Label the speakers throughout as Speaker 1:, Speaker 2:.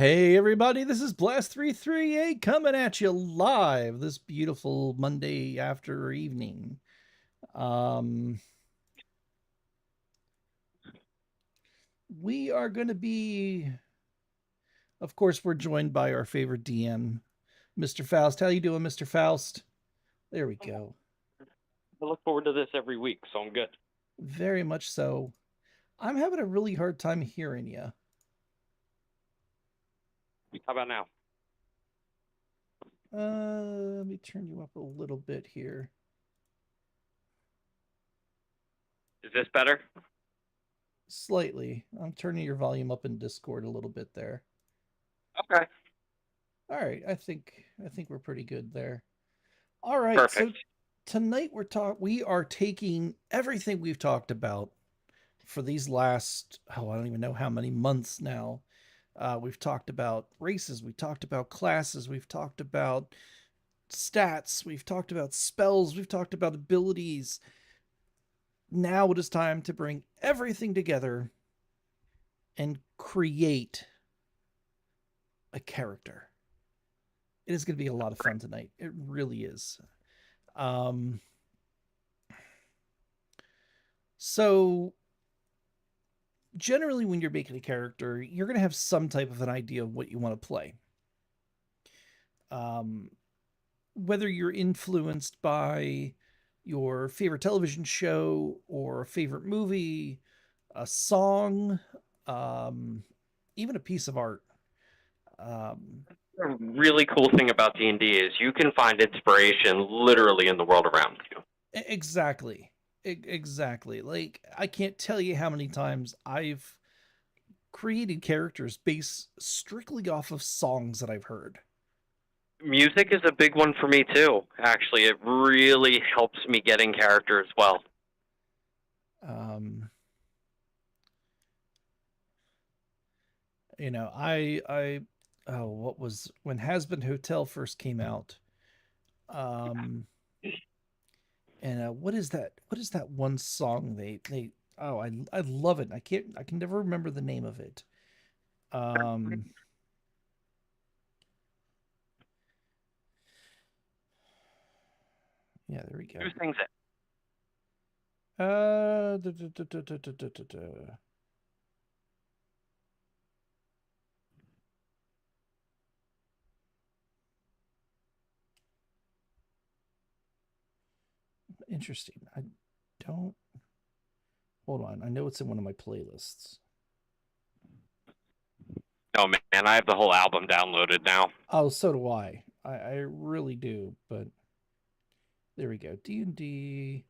Speaker 1: Hey everybody, this is Blast338 coming at you live this beautiful Monday after evening. Um, we are going to be, of course, we're joined by our favorite DM, Mr. Faust. How you doing, Mr. Faust? There we go.
Speaker 2: I look forward to this every week, so I'm good.
Speaker 1: Very much so. I'm having a really hard time hearing you.
Speaker 2: How about now?
Speaker 1: Let me turn you up a little bit here.
Speaker 2: Is this better?
Speaker 1: Slightly. I'm turning your volume up in Discord a little bit there.
Speaker 2: Okay.
Speaker 1: All right, I think we're pretty good there. All right, so
Speaker 2: Perfect.
Speaker 1: tonight we are taking everything we've talked about for these last I don't even know how many months now. We've talked about races, we talked about classes, we've talked about stats, we've talked about spells, we've talked about abilities. Now it is time to bring everything together and create a character. It is going to be a lot of fun tonight. It really is. Um, so generally when you're making a character, you're going to have some type of an idea of what you want to play. Um, whether you're influenced by your favorite television show or a favorite movie, a song, um, even a piece of art. Um,
Speaker 2: The really cool thing about D&D is you can find inspiration literally in the world around you.
Speaker 1: exactly. Exactly. Like, I can't tell you how many times I've created characters based strictly off of songs that I've heard.
Speaker 2: Music is a big one for me too. Actually, it really helps me get in character as well.
Speaker 1: Um, I oh, what was when Hazbin Hotel first came out. Um, and what is that one song they oh, I love it. I can never remember the name of it. Um, yeah, there we
Speaker 2: Who
Speaker 1: go.
Speaker 2: sings it?
Speaker 1: Da, da, da, da, da, da, da, da, da. Interesting. I don't hold on. I know it's in one of my playlists.
Speaker 2: Oh man, I have the whole album downloaded now.
Speaker 1: Oh, so do I. I really do, but there we go. D&D.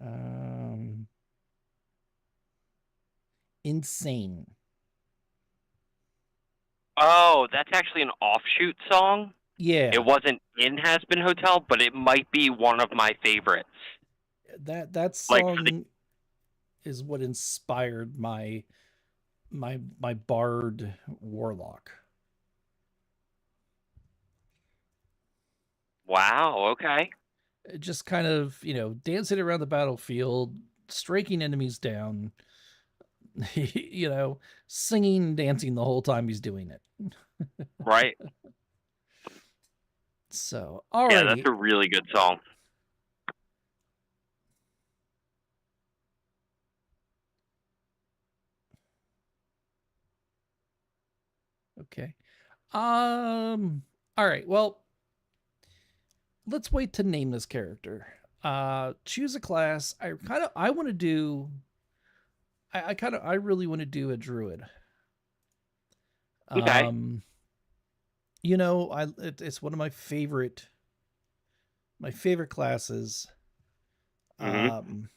Speaker 1: Um, insane.
Speaker 2: Oh, that's actually an offshoot song. It
Speaker 1: Yeah,
Speaker 2: wasn't in Has Been Hotel, but it might be one of my favorites.
Speaker 1: that
Speaker 2: Like for the
Speaker 1: song is what inspired my bard warlock.
Speaker 2: wow, okay.
Speaker 1: Just kind of, dancing around the battlefield, striking enemies down, you know, singing and dancing the whole time he's doing it.
Speaker 2: Right.
Speaker 1: So,
Speaker 2: Yeah, that's
Speaker 1: alrighty.
Speaker 2: a really good song.
Speaker 1: Okay. All right. Well, let's wait to name this character. Choose a class. I want to do I really want to do a druid.
Speaker 2: Okay.
Speaker 1: Um, it's one of my favorite classes.
Speaker 2: Hmm.
Speaker 1: Um,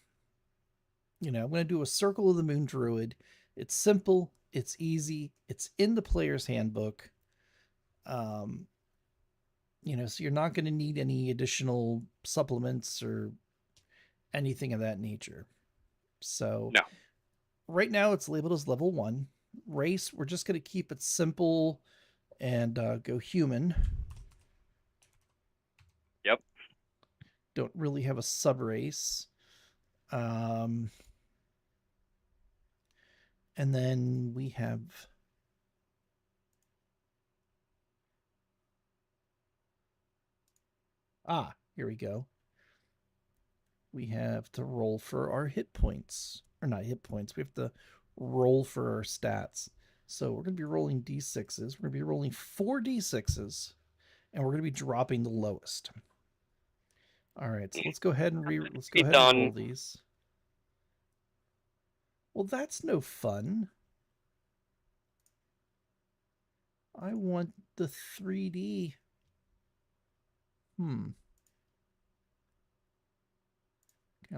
Speaker 1: I'm going to do a Circle of the Moon druid. It's simple, it's easy, it's in the player's handbook. Um, so you're not going to need any additional supplements or anything of that nature. So
Speaker 2: No.
Speaker 1: right now it's labeled as level 1. Race, we're just going to keep it simple and go human.
Speaker 2: Yep.
Speaker 1: Don't really have a sub race. Um, and then we have Ah, here we go. We have to roll for our hit points. Or not hit points. We have to roll for our stats. So we're going to be rolling d6s. We're going to be rolling 4 d6s. And we're going to be dropping the lowest. All right, so let's go ahead and roll these. Well, that's no fun. I want the 3D. Count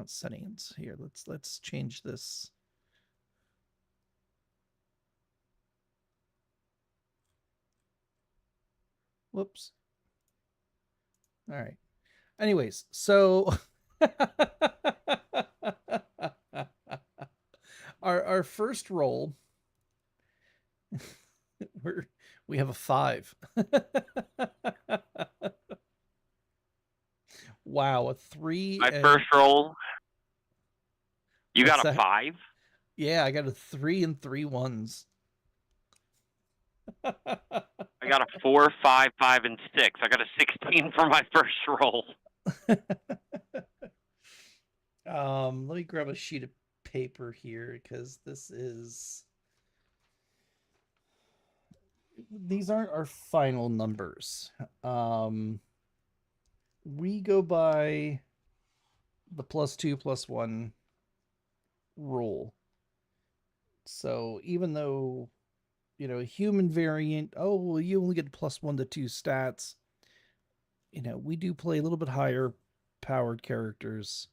Speaker 1: settings here. Let's change this. Whoops. All right. Anyways, so our first roll, we have a 5. Wow, a 3.
Speaker 2: My first roll. You got a 5?
Speaker 1: Yeah, I got a 3 and 3 1s.
Speaker 2: I got a 4, 5, 5, and 6. I got a 16 for my first roll.
Speaker 1: Let me grab a sheet of paper here because these aren't our final numbers. We go by the +2 +1 rule. So even though, a human variant, oh, well, you only get +1 to 2 stats. We do play a little bit higher powered characters.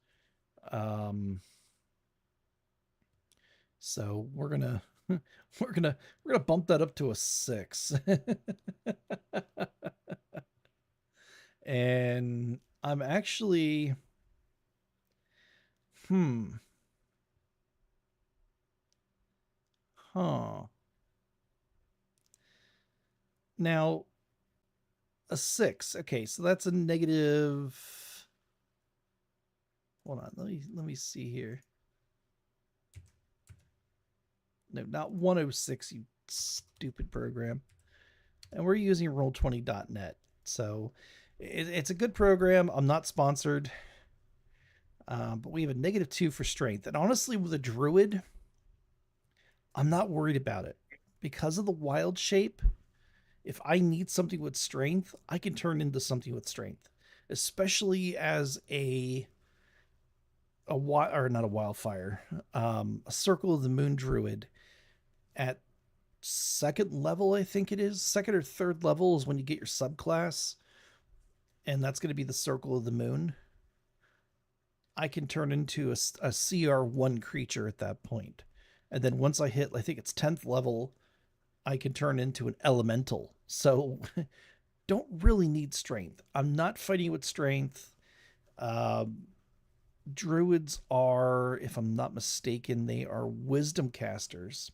Speaker 1: So we're gonna bump that up to a 6. And I'm actually Now a 6. Okay, so that's a negative. Hold on, let me see here. No, not 106, you stupid program. And we're using Roll20.net. So it's a good program. I'm not sponsored. But we have a -2 for strength. And honestly, with a druid, I'm not worried about it. Because of the wild shape, if I need something with strength, I can turn into something with strength. Especially as a wildfire, a Circle of the Moon druid at 2nd level, I think it is. 2nd or 3rd level is when you get your subclass. And that's going to be the Circle of the Moon. I can turn into a CR1 creature at that point. And then once I hit, I think it's 10th level, I can turn into an elemental. So don't really need strength. I'm not fighting with strength. Druids are, if I'm not mistaken, they are wisdom casters.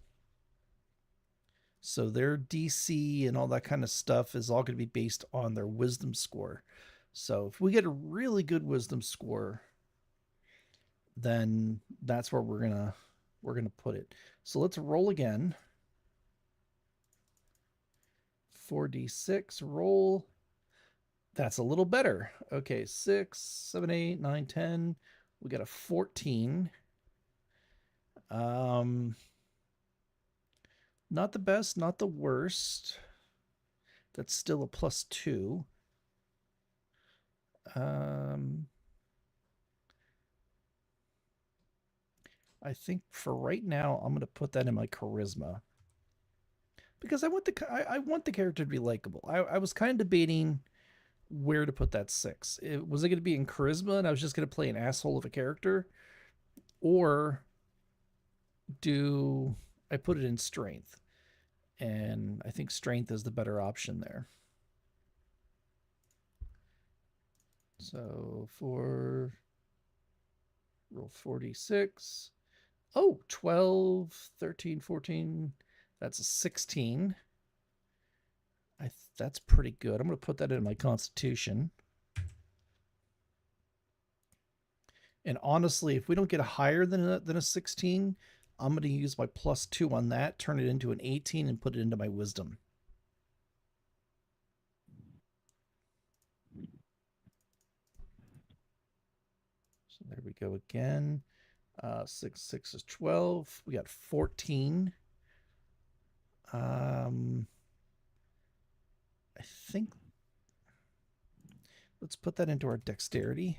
Speaker 1: So their DC and all that kind of stuff is all going to be based on their wisdom score. So if we get a really good wisdom score, then that's where we're gonna put it. So let's roll again. 4d6 roll. That's a little better. Okay, 6, 7, 8, 9, 10. We got a 14. Not the best, not the worst. That's still a +2. I think for right now, I'm going to put that in my charisma. Because I want the character to be likable. I was kind of debating where to put that 6. Was it going to be in charisma and I was just going to play an asshole of a character? Or do I put it in strength? And I think strength is the better option there. So for roll 46. Oh, 12, 13, 14. That's a 16. That's pretty good. I'm going to put that in my constitution. And honestly, if we don't get a higher than a 16, I'm going to use my +2 on that, turn it into an 18, and put it into my wisdom. There we go again. 6, 6 is 12. We got 14. I think let's put that into our dexterity.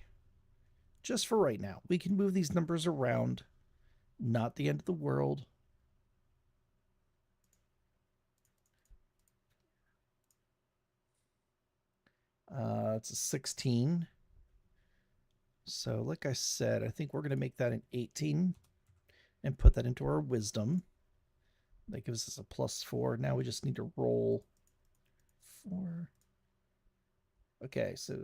Speaker 1: Just for right now. We can move these numbers around. Not the end of the world. It's a 16. So, like I said, I think we're going to make that an 18 and put that into our wisdom. That gives us a +4. Now we just need to roll 4. Okay, so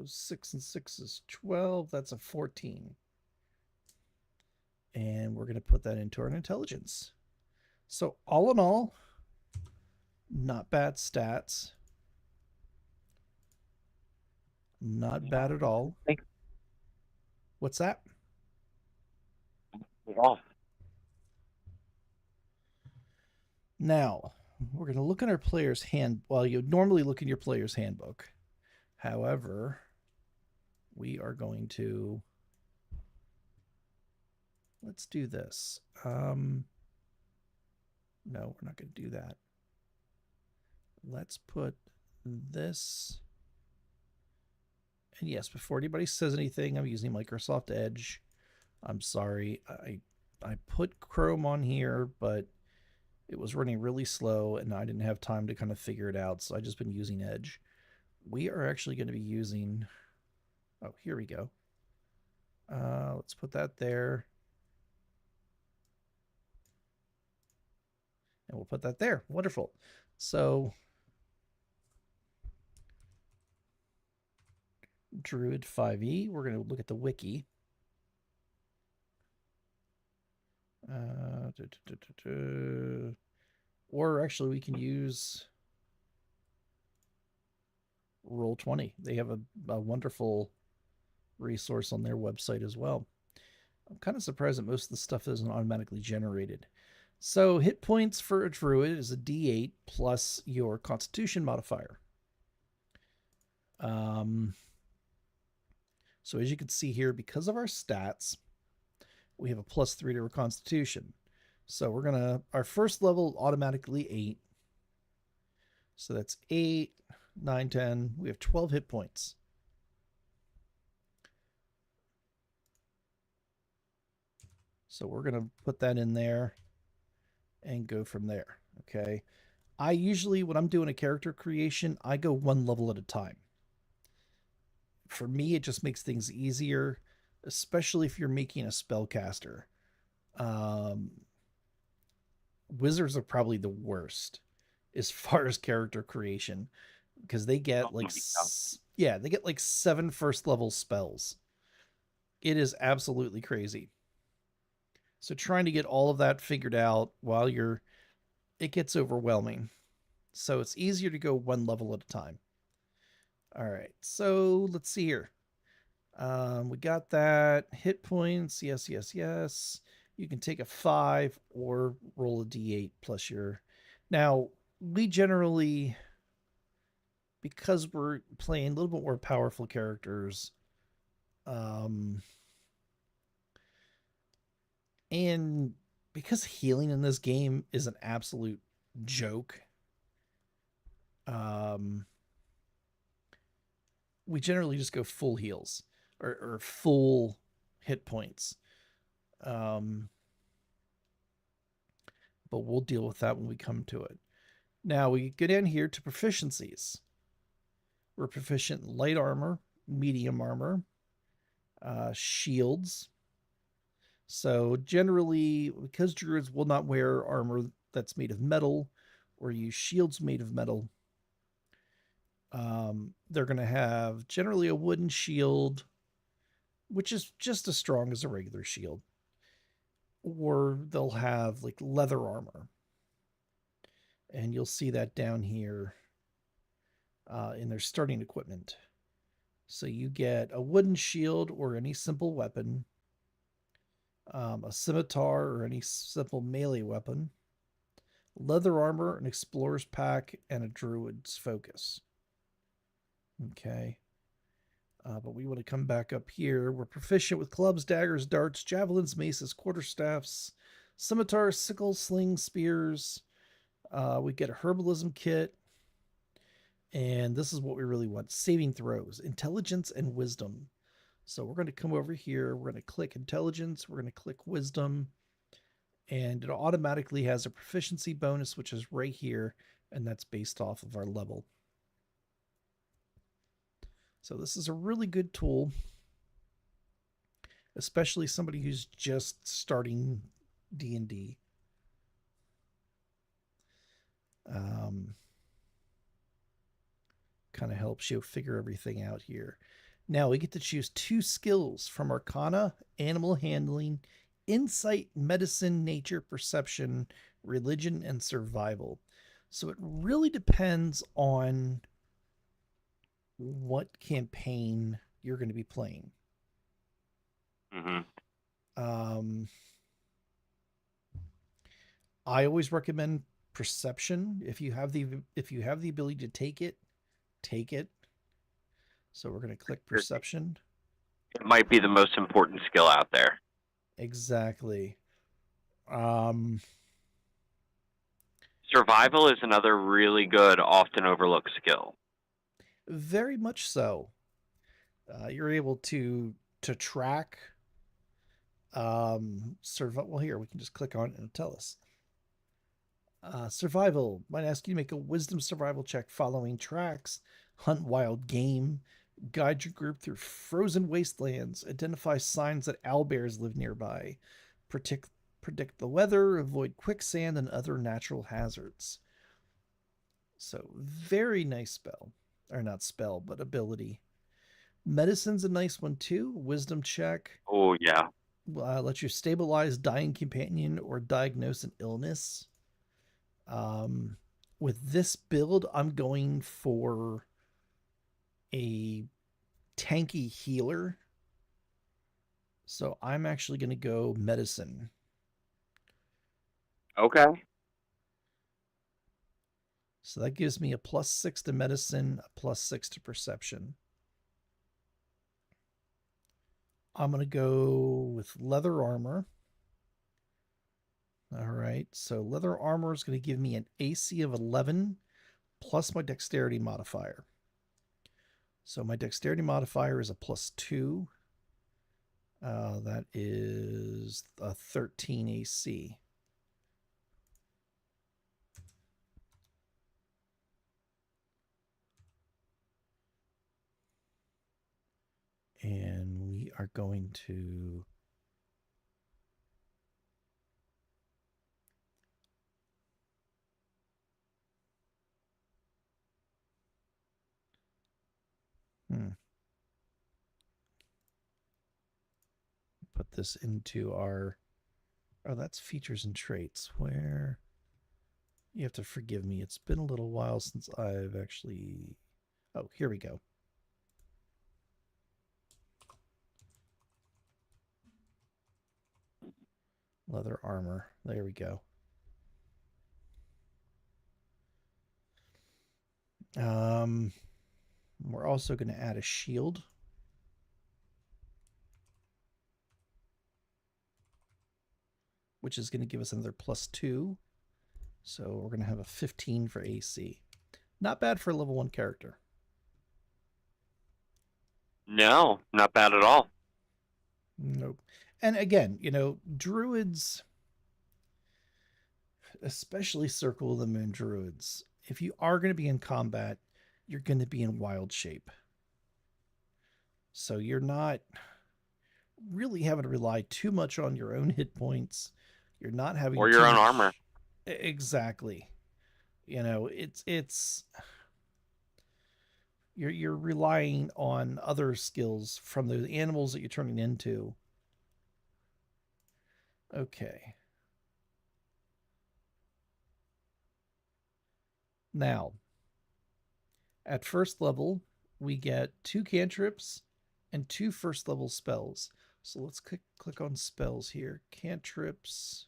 Speaker 1: 6 and 6 is 12. That's a 14. And we're going to put that into our intelligence. So, all in all, not bad stats. Not bad at all. What's that?
Speaker 2: Yeah.
Speaker 1: Now, we're going to look at our player's hand. Well, you normally look in your player's handbook. However, we are going to... Let's do this. No, we're not going to do that. Let's put this... And yes, before anybody says anything, I'm using Microsoft Edge. I'm sorry. I put Chrome on here, but it was running really slow and I didn't have time to kind of figure it out. So I just been using Edge. We are actually going to be using... Oh, here we go. Let's put that there. And we'll put that there. Wonderful. So... Druid 5e. We're going to look at the wiki. Or actually, we can use Roll20. They have a wonderful resource on their website as well. I'm kind of surprised that most of the stuff isn't automatically generated. So hit points for a druid is a d8 plus your constitution modifier. So as you can see here, because of our stats, we have a +3 to our constitution. So we're going to, our first level automatically 8. So that's 8, 9, 10. We have 12 hit points. So we're going to put that in there and go from there. Okay. I usually, when I'm doing a character creation, I go one level at a time. For me, it just makes things easier, especially if you're making a spellcaster. Wizards are probably the worst as far as character creation because they get like they get like 7 first level spells. It is absolutely crazy. So trying to get all of that figured out while it gets overwhelming. So it's easier to go one level at a time. All right, so let's see here. We got that. Hit points. Yes, yes, yes. You can take a 5 or roll a d8 plus your... Now, we generally, because we're playing a little bit more powerful characters, and because healing in this game is an absolute joke, we generally just go full heals or full hit points. But we'll deal with that when we come to it. Now we get in here to proficiencies. We're proficient in light armor, medium armor, shields. So generally, because druids will not wear armor that's made of metal or use shields made of metal, they're going to have generally a wooden shield, which is just as strong as a regular shield. Or they'll have like leather armor. And you'll see that down here in their starting equipment. So you get a wooden shield or any simple weapon, a scimitar or any simple melee weapon, leather armor, an explorer's pack, and a druid's focus. Okay. But we want to come back up here. We're proficient with clubs, daggers, darts, javelins, maces, quarterstaffs, scimitars, sickles, slings, spears. We get a herbalism kit. And this is what we really want: saving throws, intelligence, and wisdom. So we're going to come over here. We're going to click intelligence. We're going to click wisdom. And it automatically has a proficiency bonus, which is right here. And that's based off of our level. So this is a really good tool, especially somebody who's just starting D&D. Kind of helps you figure everything out here. Now we get to choose 2 skills from Arcana, Animal Handling, Insight, Medicine, Nature, Perception, Religion, and Survival. So it really depends on what campaign you're going to be playing. I always recommend Perception. If you have the ability to take it, take it. So we're going to click Perception.
Speaker 2: It might be the most important skill out there.
Speaker 1: Exactly.
Speaker 2: Survival is another really good, often overlooked skill.
Speaker 1: Very much so. You're able to track well, here we can just click on it and it'll tell us. Survival might ask you to make a wisdom survival check following tracks, hunt wild game, guide your group through frozen wastelands, identify signs that owlbears live nearby, predict the weather, avoid quicksand and other natural hazards. So very nice spell. Or not spell, but ability. Medicine's a nice one too. Wisdom check.
Speaker 2: Oh, yeah.
Speaker 1: Lets you stabilize dying companion or diagnose an illness. With this build, I'm going for a tanky healer. So I'm actually going to go medicine.
Speaker 2: Okay.
Speaker 1: So that gives me a +6 to medicine, a +6 to perception. I'm going to go with leather armor. All right, so leather armor is going to give me an AC of 11 plus my dexterity modifier. So my dexterity modifier is a +2. That is a 13 AC. And we are going to put this into our, oh, that's features and traits, where you have to forgive me. It's been a little while since I've actually, oh, here we go. Leather armor. There we go. We're also going to add a shield. Which is going to give us another +2. So we're going to have a 15 for AC. Not bad for a level 1 character.
Speaker 2: No, not bad at all.
Speaker 1: Nope. And again, you know, druids, especially Circle of the Moon druids, if you are going to be in combat, you're going to be in wild shape. So you're not really having to rely too much on your own hit points. You're not having
Speaker 2: or your own armor.
Speaker 1: Exactly. You know, it's you're relying on other skills from the animals that you're turning into. Okay. Now, at first level, we get 2 cantrips and 2 first level spells. So let's click on spells here. Cantrips.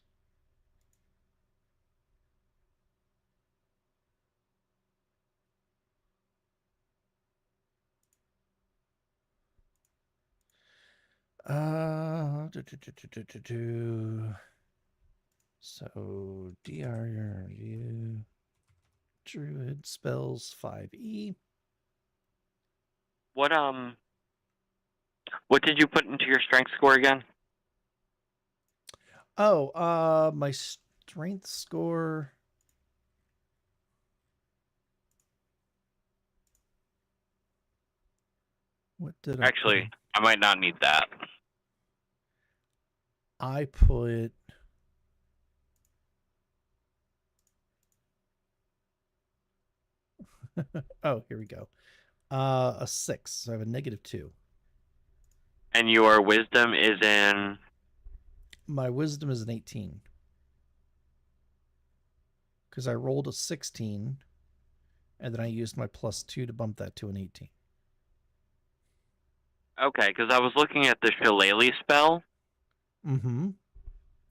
Speaker 1: So DRU Druid spells 5e.
Speaker 2: What did you put into your strength score again?
Speaker 1: Oh, my strength score. What did I put
Speaker 2: Actually,
Speaker 1: in?
Speaker 2: I might not need that.
Speaker 1: I put oh, here we go. A 6. So I have a -2.
Speaker 2: And your wisdom is in.
Speaker 1: My wisdom is an 18. Because I rolled a 16 and then I used my +2 to bump that to an 18.
Speaker 2: Okay, because I was looking at the Shillelagh spell,
Speaker 1: Mm-hmm.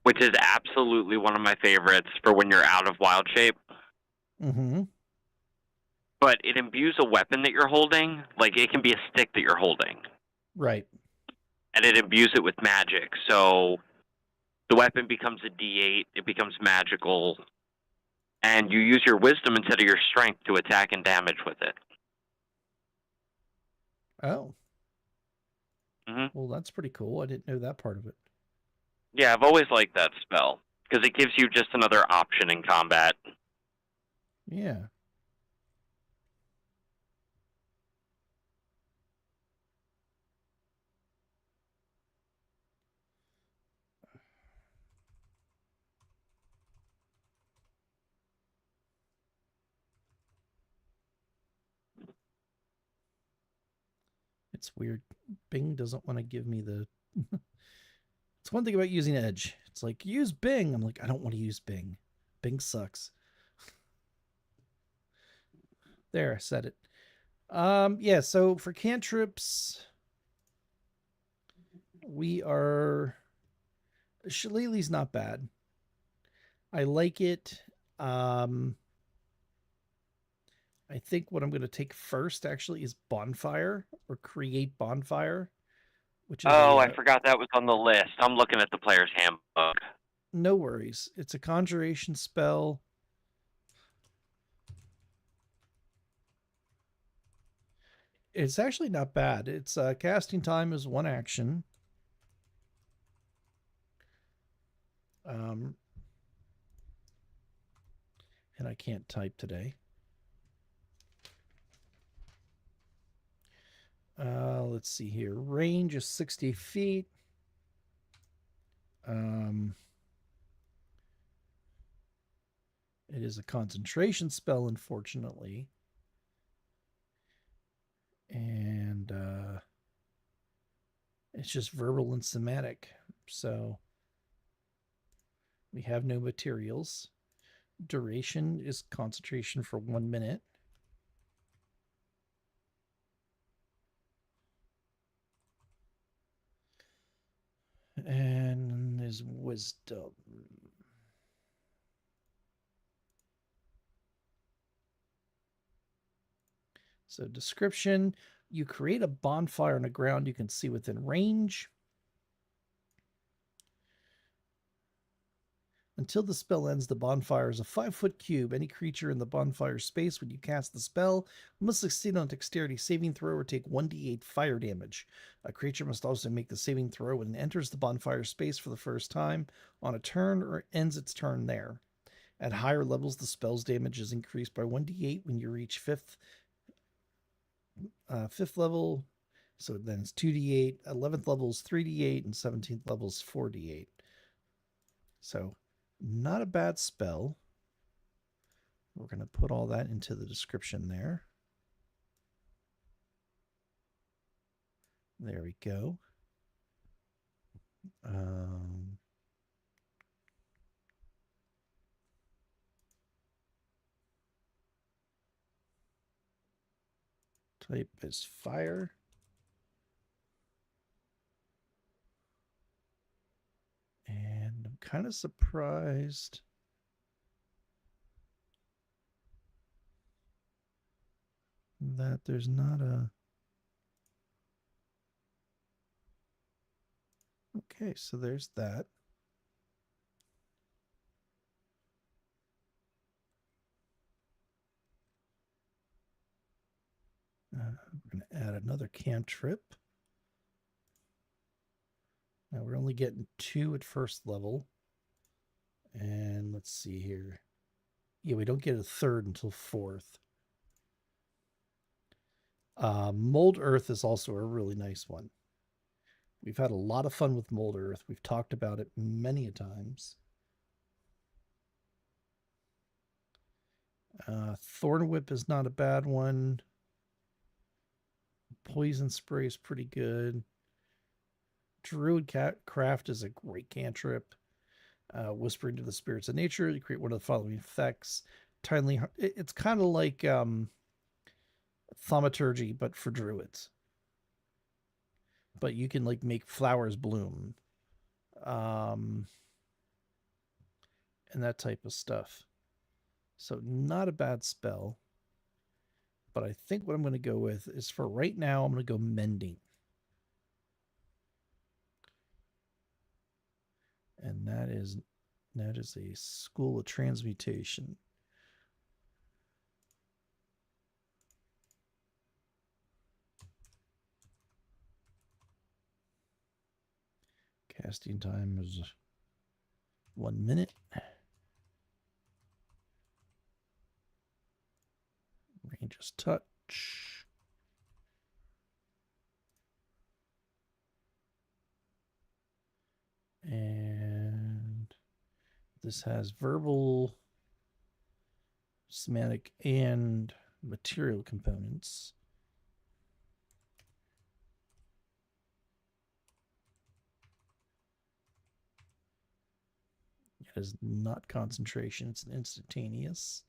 Speaker 2: which is absolutely one of my favorites for when you're out of wild shape.
Speaker 1: Mm-hmm.
Speaker 2: But it imbues a weapon that you're holding, like it can be a stick that you're holding,
Speaker 1: Right.
Speaker 2: and it imbues it with magic. So the weapon becomes a D8, it becomes magical, and you use your wisdom instead of your strength to attack and damage with it.
Speaker 1: Oh.
Speaker 2: Mm-hmm.
Speaker 1: Well, that's pretty cool. I didn't know that part of it.
Speaker 2: Yeah, I've always liked that spell because it gives you just another option in combat.
Speaker 1: Yeah. It's weird. Bing doesn't want to give me the. It's one thing about using Edge. It's like, use Bing. I'm like, I don't want to use Bing. Bing sucks. There, I said it. Yeah, so for cantrips, we are. Shillelagh's not bad. I like it. Um, I think what I'm going to take first actually is Bonfire or Create Bonfire, which is
Speaker 2: Oh,
Speaker 1: a
Speaker 2: I forgot that was on the list. I'm looking at the player's handbook.
Speaker 1: no worries. It's a conjuration spell. It's actually not bad. It's casting time is 1 action. Um, and I can't type today. Let's see here. Range is 60 feet. Um, it is a concentration spell, unfortunately. And it's just verbal and somatic. So we have no materials. Duration is concentration for 1 minute. And there's wisdom. So description, you create a bonfire on the ground you can see within range. Until the spell ends, the bonfire is a 5-foot cube. Any creature in the bonfire space when you cast the spell must succeed on a dexterity saving throw or take 1d8 fire damage. A creature must also make the saving throw when it enters the bonfire space for the first time on a turn or ends its turn there. At higher levels, the spell's damage is increased by 1d8 when you reach fifth level. So then it's 2d8. 11th level is 3d8, and 17th level is 4d8. So not a bad spell. We're going to put all that into the description there. There we go. Type is fire. And I'm kind of surprised that there's not a Okay, so there's that. We're going to add another cantrip. Now we're only getting 2 at first level. And let's see here. Yeah, we don't get a 3rd until 4th. Mold Earth is also a really nice one. We've had a lot of fun with Mold Earth. We've talked about it many a times. Thorn Whip is not a bad one. Poison Spray is pretty good. Druid Craft is a great cantrip. Whispering to the Spirits of Nature, you create one of the following effects. Timely, it's kind of like Thaumaturgy, but for druids. But you can like make flowers bloom, and that type of stuff. So not a bad spell. But I think what I'm going to go with is, for right now, I'm going to go Mending. And that is a School of Transmutation. Casting time is 1 minute. Range is touch. And this has verbal, semantic, and material components. It is not concentration, it's an instantaneous.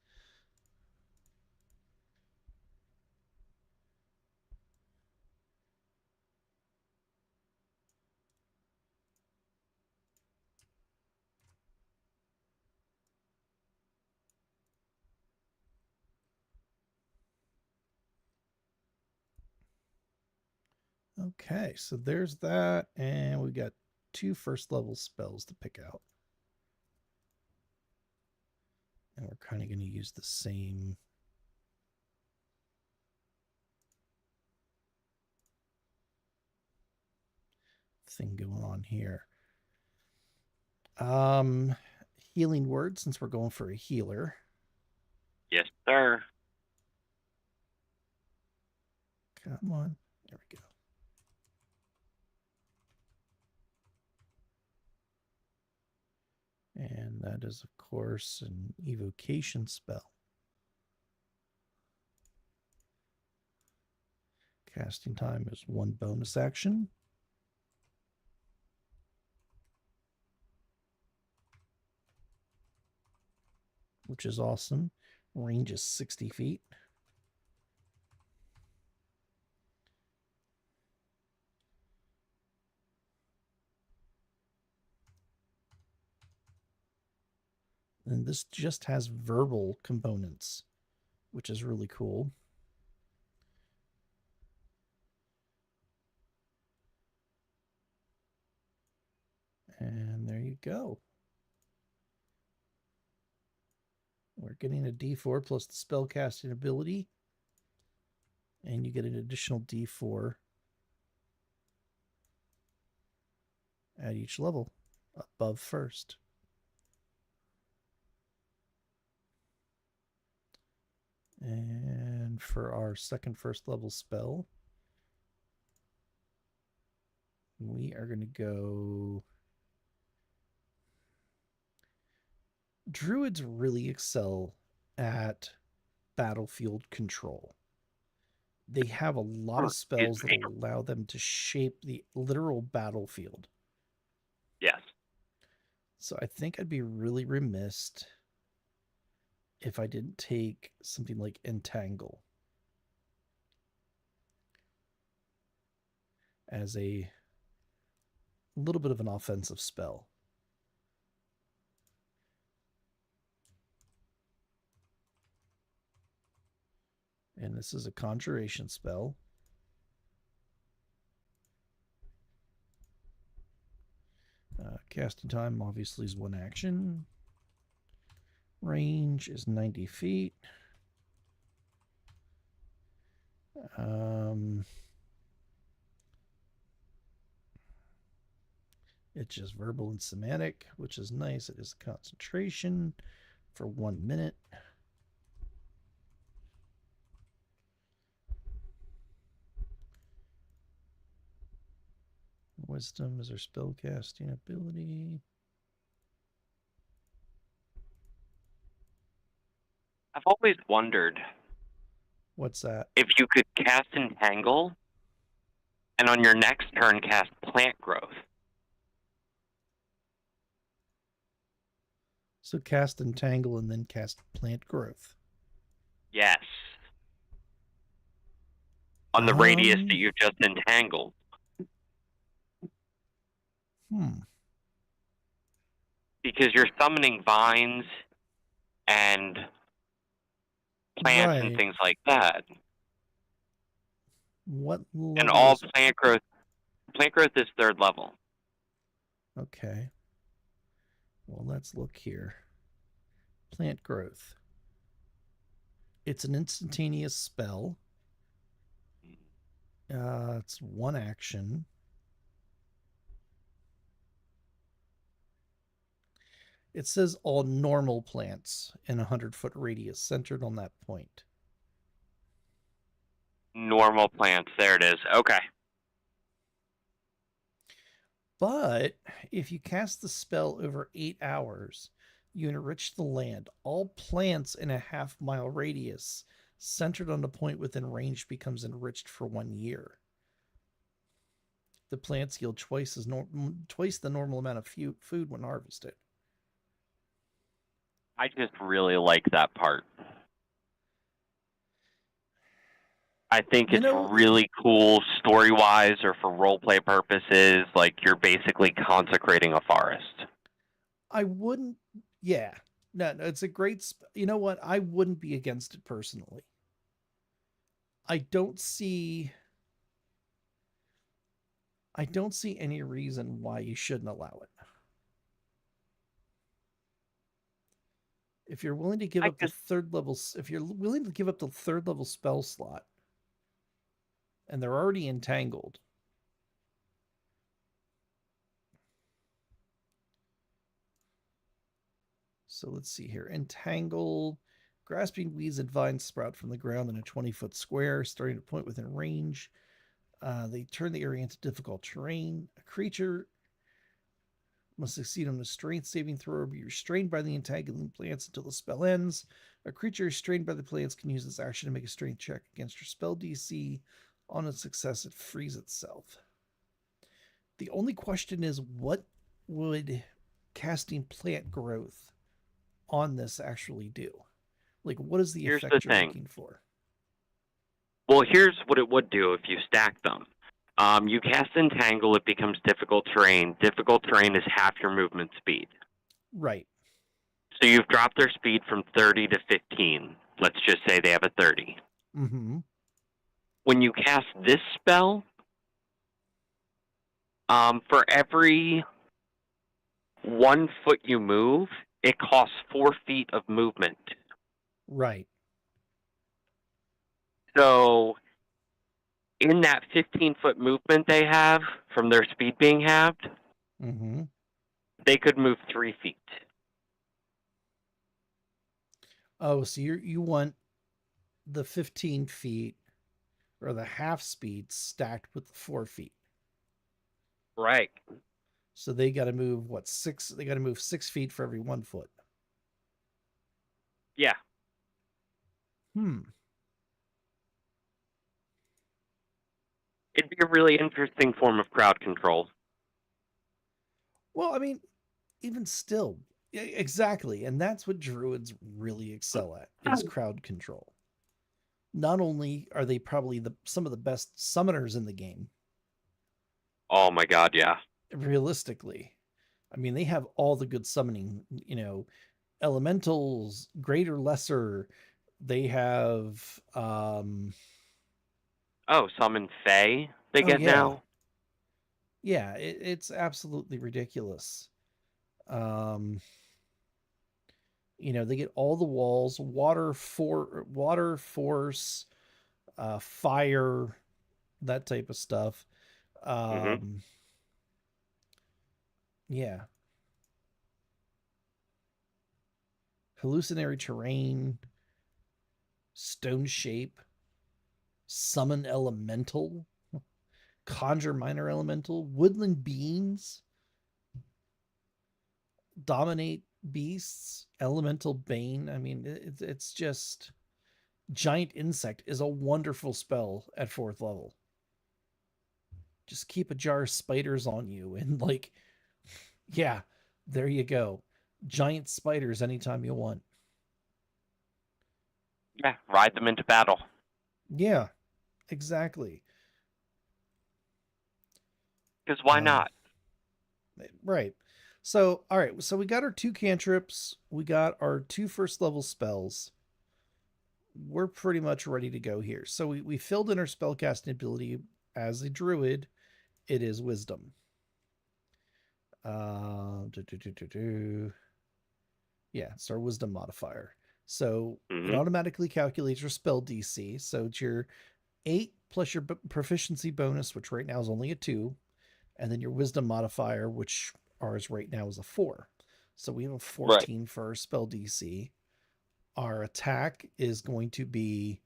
Speaker 1: Okay, so there's that, and we got 2 first level spells to pick out. And we're kind of going to use the same thing going on here. Healing Word, since we're going for a healer.
Speaker 2: Yes, sir.
Speaker 1: Come on. There we go. And that is, of course, an evocation spell. Casting time is 1 bonus action. Which is awesome. Range is 60 feet. And this just has verbal components, which is really cool. And there you go. We're getting a D4 plus the spellcasting ability. And you get an additional D4 at each level above first. And for our second first level spell, we are going to go... Druids really excel at battlefield control. They have a lot of spells that allow them to shape the literal battlefield.
Speaker 2: Yes.
Speaker 1: So I think I'd be really remiss if I didn't take something like Entangle as a little bit of an offensive spell. And this is a conjuration spell. Casting time obviously is 1 action. Range is 90 feet. It's just verbal and semantic, which is nice. It is concentration for 1 minute. Wisdom is her spellcasting ability.
Speaker 2: I've always wondered
Speaker 1: What's that?
Speaker 2: if you could cast Entangle and on your next turn cast Plant Growth.
Speaker 1: So cast Entangle and then cast Plant Growth.
Speaker 2: Yes. On the radius that you've just entangled. Because you're summoning vines and plants and things like that.
Speaker 1: What level?
Speaker 2: And all plant growth is 3rd level.
Speaker 1: Okay. Well, let's look here. Plant Growth. It's an instantaneous spell. It's 1 action. It says all normal plants in a 100-foot radius centered on that point.
Speaker 2: Normal plants. There it is. Okay.
Speaker 1: But if you cast the spell over 8 hours, you enrich the land. All plants in a half-mile radius centered on the point within range becomes enriched for 1 year. The plants yield twice the normal amount of food when harvested.
Speaker 2: I just really like that part. I think it's really cool story-wise or for roleplay purposes. Like, you're basically consecrating a forest.
Speaker 1: I wouldn't... Yeah. No, it's a great... You know what? I wouldn't be against it personally. I don't see any reason why you shouldn't allow it. If you're willing to give up the 3rd level... If you're willing to give up the 3rd level spell slot, and they're already entangled. So let's see here. Entangle. Grasping weeds and vines sprout from the ground in a 20-foot square, starting to point within range. They turn the area into difficult terrain. A creature must succeed on a strength saving throw or be restrained by the entangling plants until the spell ends. A creature restrained by the plants can use this action to make a strength check against your spell DC. On a success, it frees itself. The only question is, what would casting Plant Growth on this actually do? Like, what is the effect you're looking for?
Speaker 2: Well, here's what it would do if you stack them. You cast Entangle, it becomes difficult terrain. Difficult terrain is half your movement speed.
Speaker 1: Right.
Speaker 2: So you've dropped their speed from 30 to 15. Let's just say they have a 30.
Speaker 1: Mm-hmm.
Speaker 2: When you cast this spell, for every 1 foot you move, it costs 4 feet of movement.
Speaker 1: Right.
Speaker 2: So, in that 15-foot movement they have from their speed being halved, they could move 3 feet.
Speaker 1: Oh, so you want the 15 feet or the half speed stacked with the 4 feet.
Speaker 2: Right.
Speaker 1: So they got to move, 6? They got to move 6 feet for every 1 foot.
Speaker 2: Yeah. It'd be a really interesting form of crowd control.
Speaker 1: Well, I mean, even still, exactly. And that's what druids really excel at, is crowd control. Not only are they probably some of the best summoners in the game.
Speaker 2: Oh my god, yeah.
Speaker 1: Realistically. I mean, they have all the good summoning, elementals, greater, lesser. They have
Speaker 2: summon Fae they get now.
Speaker 1: Yeah, it's absolutely ridiculous. Um, they get all the walls, water force, fire, that type of stuff.
Speaker 2: Hmm.
Speaker 1: Um, yeah, hallucinatory terrain, stone shape, summon elemental, conjure minor elemental, woodland beings, dominate beasts, elemental bane. I mean, it's just giant insect is a wonderful spell at 4th level. Just keep a jar of spiders on you and like, yeah, there you go. Giant spiders anytime you want.
Speaker 2: Yeah, ride them into battle.
Speaker 1: Yeah, exactly.
Speaker 2: Because why
Speaker 1: Um,
Speaker 2: not?
Speaker 1: right. So, all right. So we got our 2 cantrips. We got our 2 first level spells. We're pretty much ready to go here. So we filled in our spellcasting ability as a druid. It is wisdom. Do, do, do, do, do. Yeah, it's our wisdom modifier. So it
Speaker 2: Hmm.
Speaker 1: automatically calculates your spell DC. So it's your 8 plus your proficiency bonus, which right now is only a 2, and then your wisdom modifier, which ours right now is a 4. So we have a
Speaker 2: Right.
Speaker 1: 14 for our spell DC. Our attack is going to be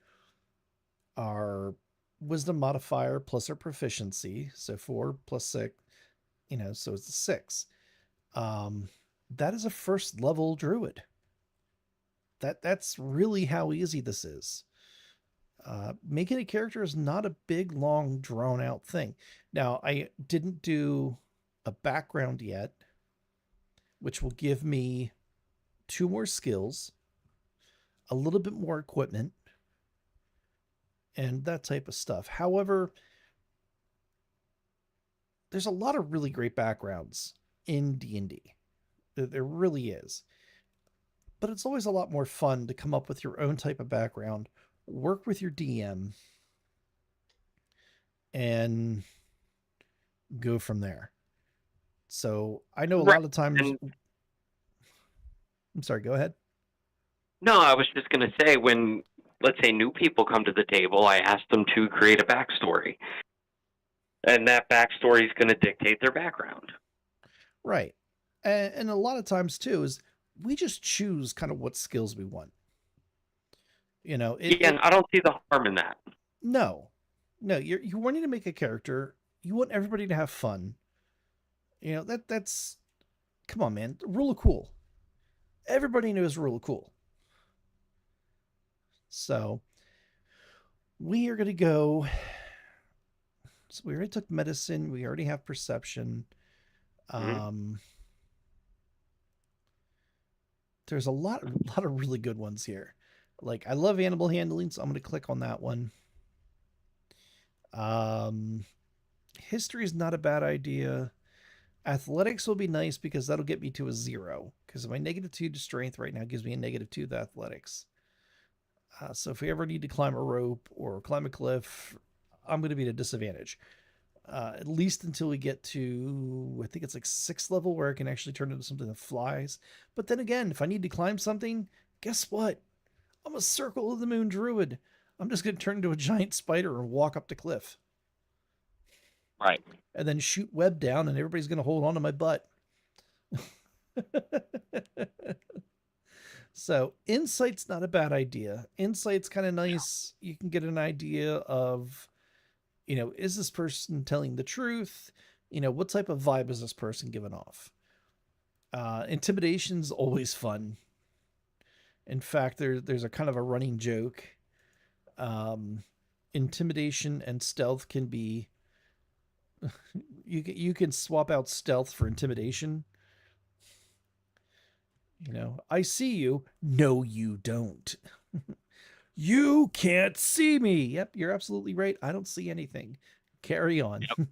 Speaker 1: our wisdom modifier plus our proficiency. So 4 plus 6, so it's a 6. Um, that is a first level druid. That's really how easy this is. Making a character is not a big, long, drawn out thing. Now, I didn't do a background yet, which will give me 2 more skills, a little bit more equipment, and that type of stuff. However, there's a lot of really great backgrounds in D&D. There really is. But it's always a lot more fun to come up with your own type of background, work with your DM, and go from there. So I know a
Speaker 2: Right.
Speaker 1: lot of times.
Speaker 2: And
Speaker 1: I'm sorry, go ahead.
Speaker 2: no, I was just going to say when, let's say, new people come to the table, I ask them to create a backstory. And that backstory is going to dictate their background.
Speaker 1: Right. And a lot of times, too, is we just choose kind of what skills we want.
Speaker 2: Yeah, and I don't see the harm in that.
Speaker 1: No, no, you're wanting to make a character. You want everybody to have fun. That's come on, man. Rule of cool. Everybody knows rule of cool. So we are going to go. So we already took medicine. We already have perception.
Speaker 2: Hmm.
Speaker 1: Um, there's a lot of really good ones here. Like I love animal handling, so I'm going to click on that one. Um, history is not a bad idea. Athletics will be nice because that'll get me to a 0. Because my -2 to strength right now gives me a -2 to athletics. So if we ever need to climb a rope or climb a cliff, I'm going to be at a disadvantage. At least until we get to, I think it's like 6th level where I can actually turn into something that flies. But then again, if I need to climb something, guess what? I'm a Circle of the Moon druid. I'm just going to turn into a giant spider and walk up the cliff.
Speaker 2: Right.
Speaker 1: And then shoot web down, and everybody's going to hold on to my butt. So, insight's not a bad idea. Insight's kind of nice. You can get an idea of, is this person telling the truth? What type of vibe is this person giving off? Intimidation's always fun. In fact, there's a kind of a running joke. Um, intimidation and stealth can be you can swap out stealth for intimidation. I see you. No, you don't. You can't see me. Yep, you're absolutely right. I don't see anything. Carry on.
Speaker 2: Yep.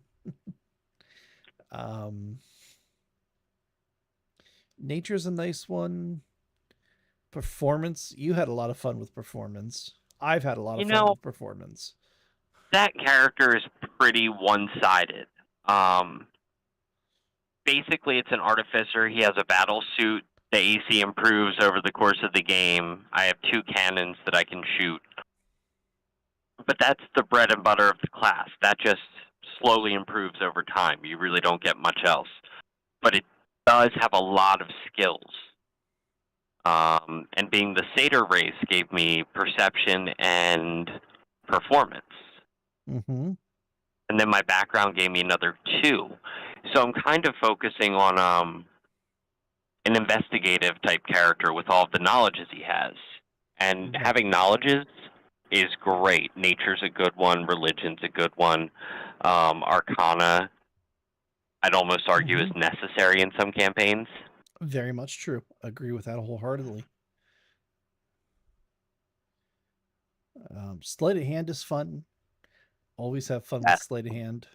Speaker 1: um, nature's a nice one. Performance. You had a lot of fun with performance. I've had a lot
Speaker 2: You
Speaker 1: of fun
Speaker 2: know,
Speaker 1: with performance.
Speaker 2: that character is pretty one-sided. Um, basically it's an artificer. He has a battle suit. The AC improves over the course of the game. I have 2 cannons that I can shoot. But that's the bread and butter of the class. That just slowly improves over time. You really don't get much else. But it does have a lot of skills. And being the Satyr race gave me perception and performance.
Speaker 1: Mm-hmm.
Speaker 2: And then my background gave me another 2. So I'm kind of focusing on an investigative type character with all of the knowledges he has. And
Speaker 1: Right.
Speaker 2: having knowledges is great. Nature's a good one. Religion's a good one. Arcana, I'd almost argue, is necessary in some campaigns.
Speaker 1: Very much true. Agree with that wholeheartedly. Sleight of hand is fun. Always have fun with sleight of hand.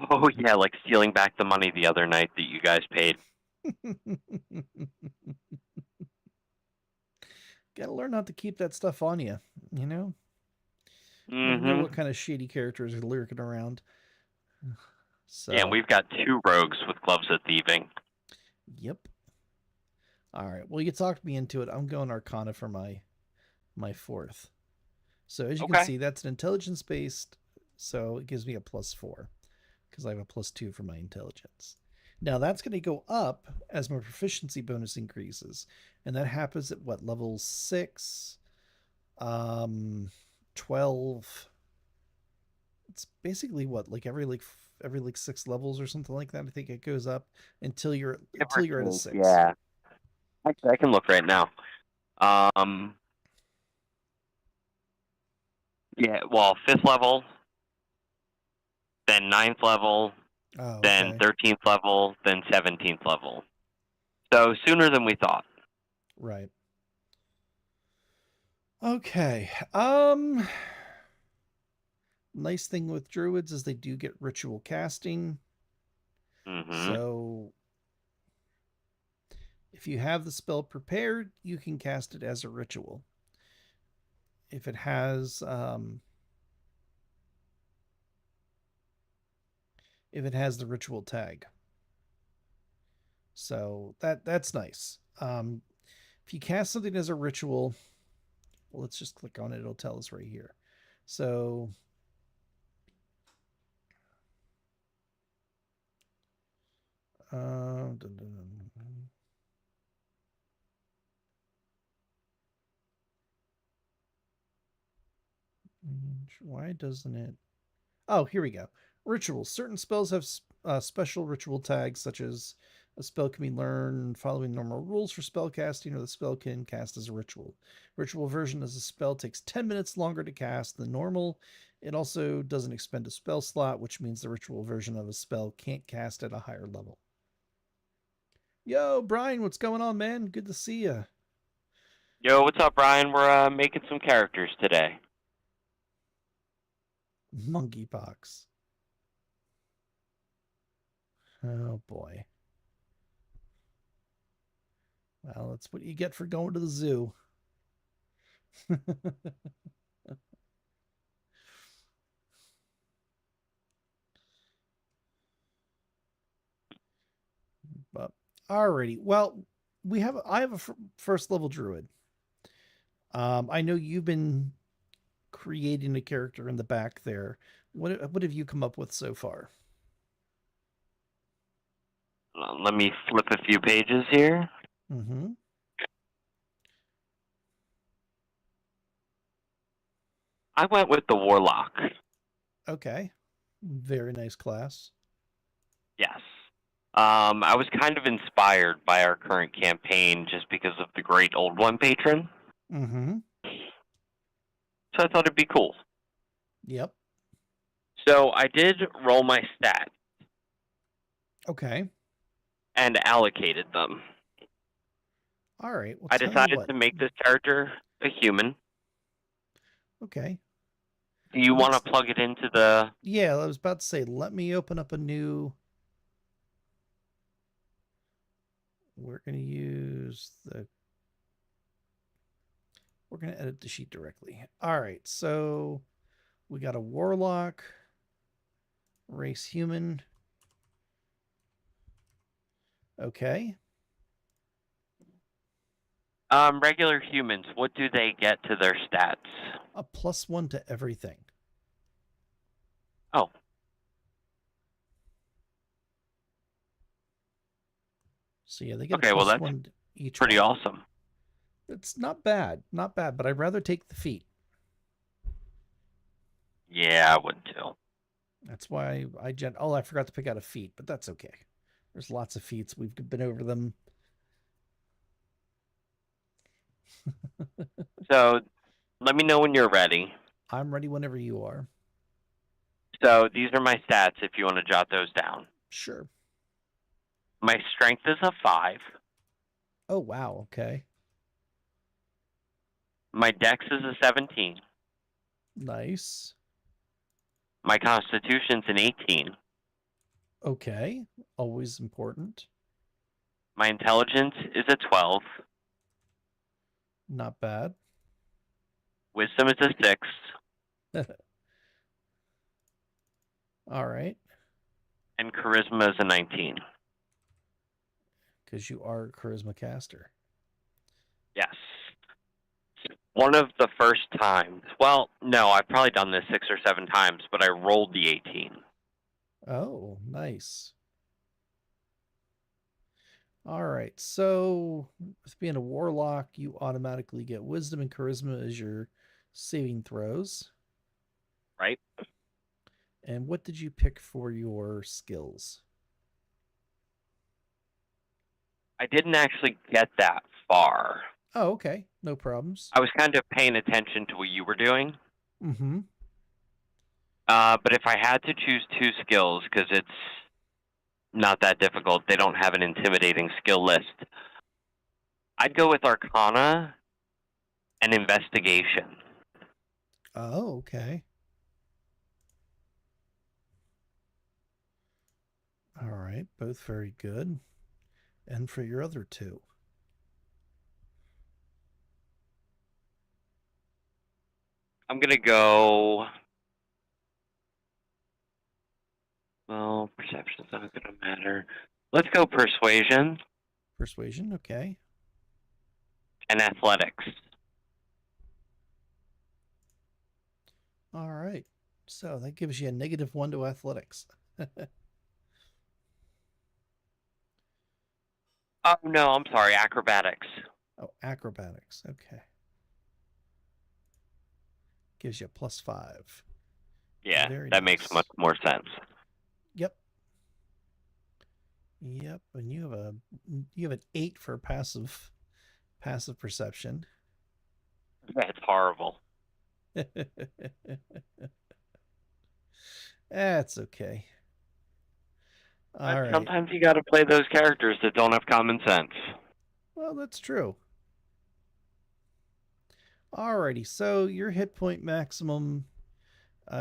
Speaker 2: Oh, yeah, like stealing back the money the other night that you guys paid.
Speaker 1: Gotta learn not to keep that stuff on you, you know? Never know
Speaker 2: Mm-hmm.
Speaker 1: what kind of shady characters are lurking around. So,
Speaker 2: Yeah, and we've got 2 rogues with gloves of thieving.
Speaker 1: Yep. All right. Well, you talked me into it. I'm going Arcana for my 4th. So as you can see, that's an intelligence based. So it gives me a +4 because I have a +2 for my intelligence. Now that's going to go up as my proficiency bonus increases, and that happens at what, level 6, 12. It's basically what, like every 6 levels or something like that. I think it goes up until you're at a 6.
Speaker 2: Yeah, I can look right now. Yeah, well, 5th level, then 9th level, then 13th level, then 17th level. So sooner than we thought.
Speaker 1: Right. Okay. Nice thing with druids is they do get ritual casting.
Speaker 2: Mm-hmm.
Speaker 1: So if you have the spell prepared, you can cast it as a ritual. If it has the ritual tag. So that's nice. If you cast something as a ritual, well, let's just click on it. It'll tell us right here. So why doesn't it? Oh, here we go. Rituals. Certain spells have special ritual tags, such as a spell can be learned following normal rules for spell casting, or the spell can cast as a ritual. Ritual version as a spell takes 10 minutes longer to cast than normal. It also doesn't expend a spell slot, which means the ritual version of a spell can't cast at a higher level. Yo, Brian, what's going on, man? Good to see you.
Speaker 2: Yo, what's up, Brian? We're making some characters today.
Speaker 1: Monkeypox. Oh boy. Well, that's what you get for going to the zoo. But alrighty. Well, I have a first level druid. I know you've been creating a character in the back there. What have you come up with so far?
Speaker 2: Let me flip a few pages here.
Speaker 1: Mm-hmm.
Speaker 2: I went with the Warlock.
Speaker 1: Okay. Very nice class.
Speaker 2: Yes. I was kind of inspired by our current campaign just because of the Great Old One patron.
Speaker 1: Mm-hmm.
Speaker 2: So I thought it'd be cool.
Speaker 1: Yep.
Speaker 2: So I did roll my stats.
Speaker 1: Okay.
Speaker 2: And allocated them.
Speaker 1: All right. Well,
Speaker 2: I decided to make this character a human.
Speaker 1: Okay.
Speaker 2: Do you want to plug it into the...
Speaker 1: Yeah, I was about to say, let me open up a new... We're going to use the... We're going to edit the sheet directly. All right, so we got a warlock, race human. Okay.
Speaker 2: Regular humans, what do they get to their stats?
Speaker 1: A +1 to everything.
Speaker 2: Oh,
Speaker 1: So yeah, they get a
Speaker 2: okay. Well, that's
Speaker 1: +1 to each
Speaker 2: pretty
Speaker 1: one.
Speaker 2: awesome.
Speaker 1: It's not bad, not bad, but I'd rather take the feat.
Speaker 2: Yeah, I would too.
Speaker 1: That's why oh, I forgot to pick out a feat, but that's okay. There's lots of feats. We've been over them.
Speaker 2: So, let me know when you're ready.
Speaker 1: I'm ready whenever you are.
Speaker 2: So, these are my stats if you want to jot those down.
Speaker 1: Sure.
Speaker 2: My strength is a 5.
Speaker 1: Oh, wow. Okay.
Speaker 2: My dex is a 17.
Speaker 1: Nice.
Speaker 2: My constitution's an 18.
Speaker 1: Okay. Always important.
Speaker 2: My intelligence is a 12.
Speaker 1: Not bad.
Speaker 2: Wisdom is a 6.
Speaker 1: All right.
Speaker 2: And charisma is a 19.
Speaker 1: Because you are a charisma caster.
Speaker 2: Yes. One of the first times, well, no, I've probably done this 6 or 7 times, but I rolled the 18.
Speaker 1: Oh, nice. All right. So, with being a warlock, you automatically get wisdom and charisma as your saving throws.
Speaker 2: Right?
Speaker 1: And what did you pick for your skills?
Speaker 2: I didn't actually get that far.
Speaker 1: Oh, okay. No problems.
Speaker 2: I was kind of paying attention to what you were doing.
Speaker 1: Mm-hmm.
Speaker 2: But if I had to choose 2 skills, because it's not that difficult, they don't have an intimidating skill list, I'd go with Arcana and Investigation.
Speaker 1: Oh, okay. All right. Both very good. And for your other two.
Speaker 2: I'm going to go. Well, perception's not going to matter. Let's go Persuasion
Speaker 1: Persuasion, okay.
Speaker 2: and Athletics.
Speaker 1: All right. So that gives you a -1 to athletics.
Speaker 2: Oh, no, I'm sorry, Acrobatics.
Speaker 1: Oh, acrobatics. Okay. Gives you a +5.
Speaker 2: Yeah,
Speaker 1: Very
Speaker 2: that makes
Speaker 1: nice.
Speaker 2: much more sense.
Speaker 1: Yep. Yep. And you have an 8 for passive perception.
Speaker 2: That's horrible.
Speaker 1: That's okay.
Speaker 2: But
Speaker 1: All right.
Speaker 2: sometimes you got to play those characters that don't have common sense.
Speaker 1: Well, that's true. Alrighty. So your hit point maximum,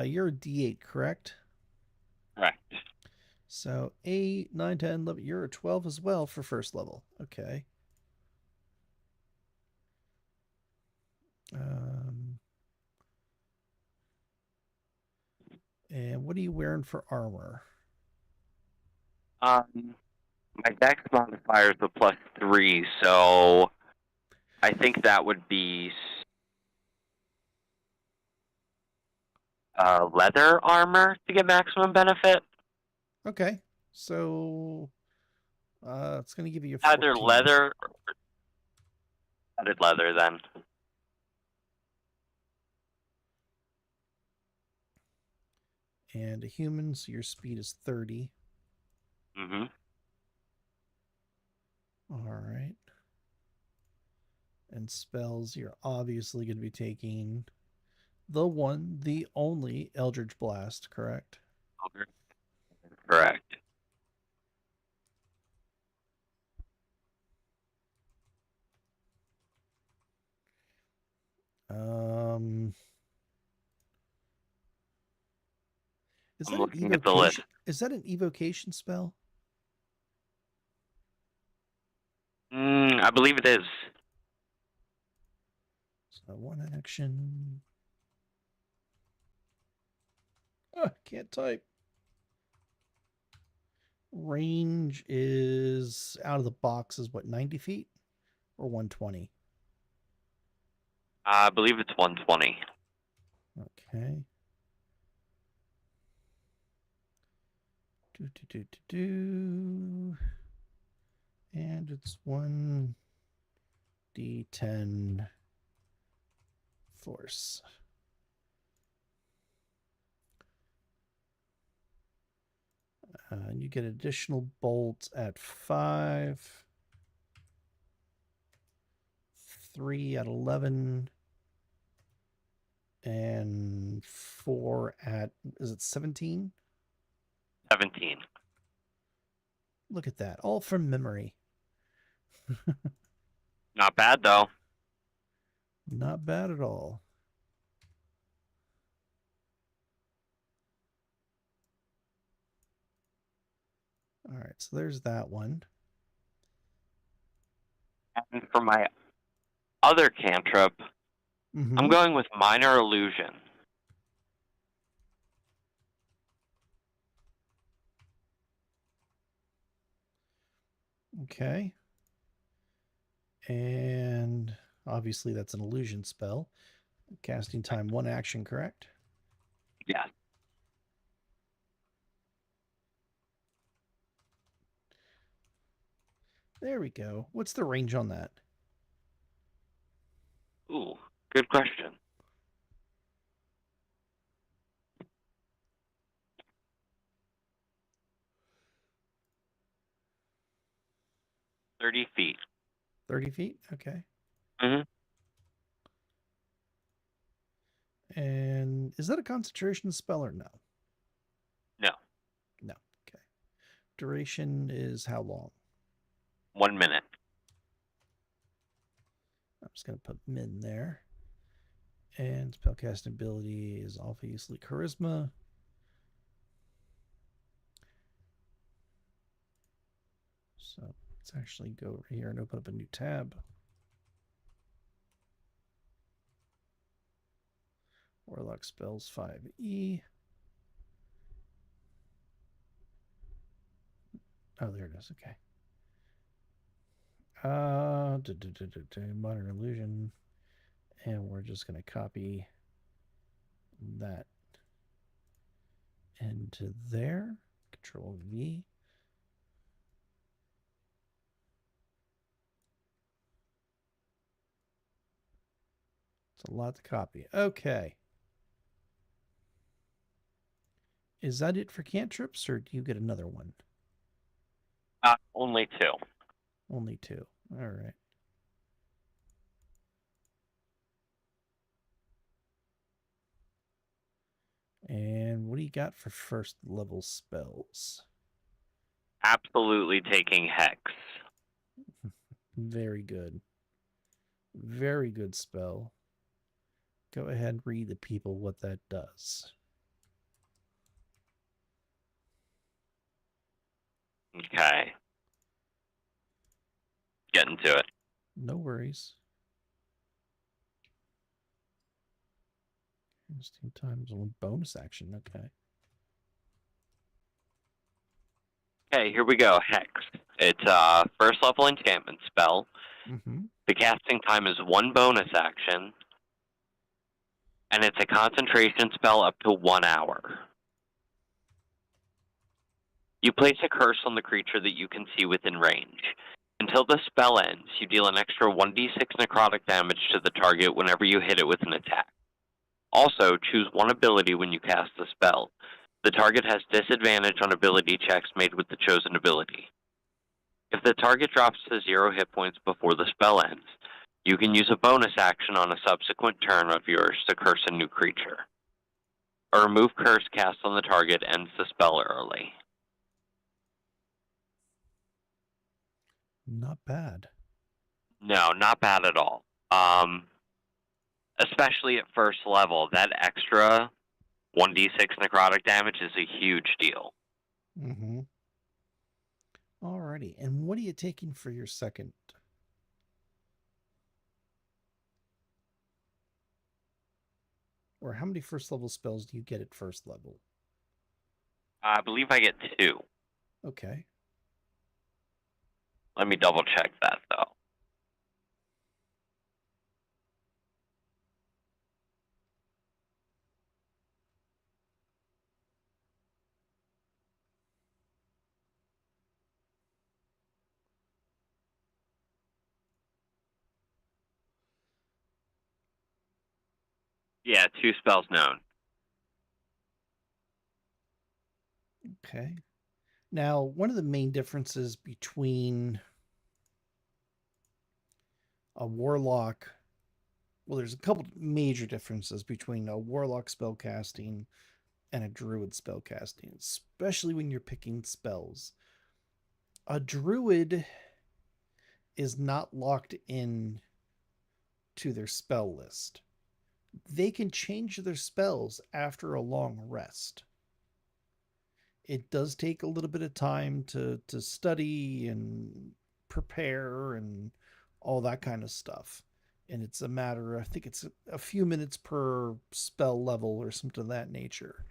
Speaker 1: you're a D8, correct?
Speaker 2: Correct.
Speaker 1: So 8, 9, 10, 11. You're a 12 as well for first level. Okay. Um, and what are you wearing for armor?
Speaker 2: My dex modifier is a +3, so I think that would be leather armor to get maximum benefit.
Speaker 1: Okay. So it's going to give you a
Speaker 2: Either
Speaker 1: 14.
Speaker 2: leather or studded leather, then.
Speaker 1: And a human, so your speed is 30.
Speaker 2: Mm-hmm.
Speaker 1: All right. And spells, you're obviously going to be taking the only Eldritch Blast, correct?
Speaker 2: Correct.
Speaker 1: Um, is
Speaker 2: I'm
Speaker 1: that an
Speaker 2: looking at the list.
Speaker 1: evocation? Is that an evocation spell?
Speaker 2: I believe it is.
Speaker 1: So one action. Oh, can't type. Range is out of the box is what, 90 feet or 120?
Speaker 2: I believe it's 120.
Speaker 1: Okay. Do. And it's 1d10 force. You get additional bolts at 5, 3 at 11, and 4 at, is it 17?
Speaker 2: 17.
Speaker 1: Look at that. All from memory.
Speaker 2: Not bad, though.
Speaker 1: Not bad at all. All right, so there's that one.
Speaker 2: And for my other cantrip, I'm going with Minor Illusion.
Speaker 1: Okay. And obviously that's an illusion spell. Casting time 1 action, correct?
Speaker 2: Yeah.
Speaker 1: There we go. What's the range on that?
Speaker 2: Ooh, good question. "30 feet.
Speaker 1: 30 feet? Okay.
Speaker 2: Mm-hmm.
Speaker 1: And is that a concentration spell or no?
Speaker 2: No.
Speaker 1: No. Okay. Duration is how long?
Speaker 2: 1 minute.
Speaker 1: I'm just going to put min there. And spellcasting ability is obviously charisma. So let's actually go over here and open up a new tab. Warlock spells 5e. Oh, there it is. Okay. Modern illusion. And we're just going to copy that into there. Control V. It's a lot to copy. Okay. Is that it for cantrips, or do you get another one?
Speaker 2: Only 2.
Speaker 1: Only 2. All right. And what do you got for first level spells?
Speaker 2: Absolutely taking Hex.
Speaker 1: Very good. Very good spell. Go ahead and read the people what that does.
Speaker 2: Okay. Getting to it.
Speaker 1: No worries. Casting times one bonus action. Okay.
Speaker 2: Okay, here we go. Hex. It's a first level enchantment spell.
Speaker 1: Mm-hmm.
Speaker 2: The casting time is 1 bonus action. And it's a concentration spell up to 1 hour. You place a curse on the creature that you can see within range. Until the spell ends, you deal an extra 1d6 necrotic damage to the target whenever you hit it with an attack. Also, choose one ability when you cast the spell. The target has disadvantage on ability checks made with the chosen ability. If the target drops to 0 hit points before the spell ends, you can use a bonus action on a subsequent turn of yours to curse a new creature. A remove curse cast on the target ends the spell early.
Speaker 1: Not bad.
Speaker 2: No, not bad at all. Especially at first level, that extra 1d6 necrotic damage is a huge deal.
Speaker 1: Mm-hmm. Alrighty. And what are you taking for your second? Or how many first level spells do you get at first level?
Speaker 2: I believe I get 2.
Speaker 1: Okay.
Speaker 2: Let me double check that though. Yeah, 2 spells known.
Speaker 1: Okay. Now, one of the main differences between a warlock, well, there's a couple major differences between a warlock spellcasting and a druid spellcasting, especially when you're picking spells. A druid is not locked in to their spell list. They can change their spells after a long rest. It does take a little bit of time to study and prepare and all that kind of stuff. And it's a matter, I think it's a few minutes per spell level or something of that nature.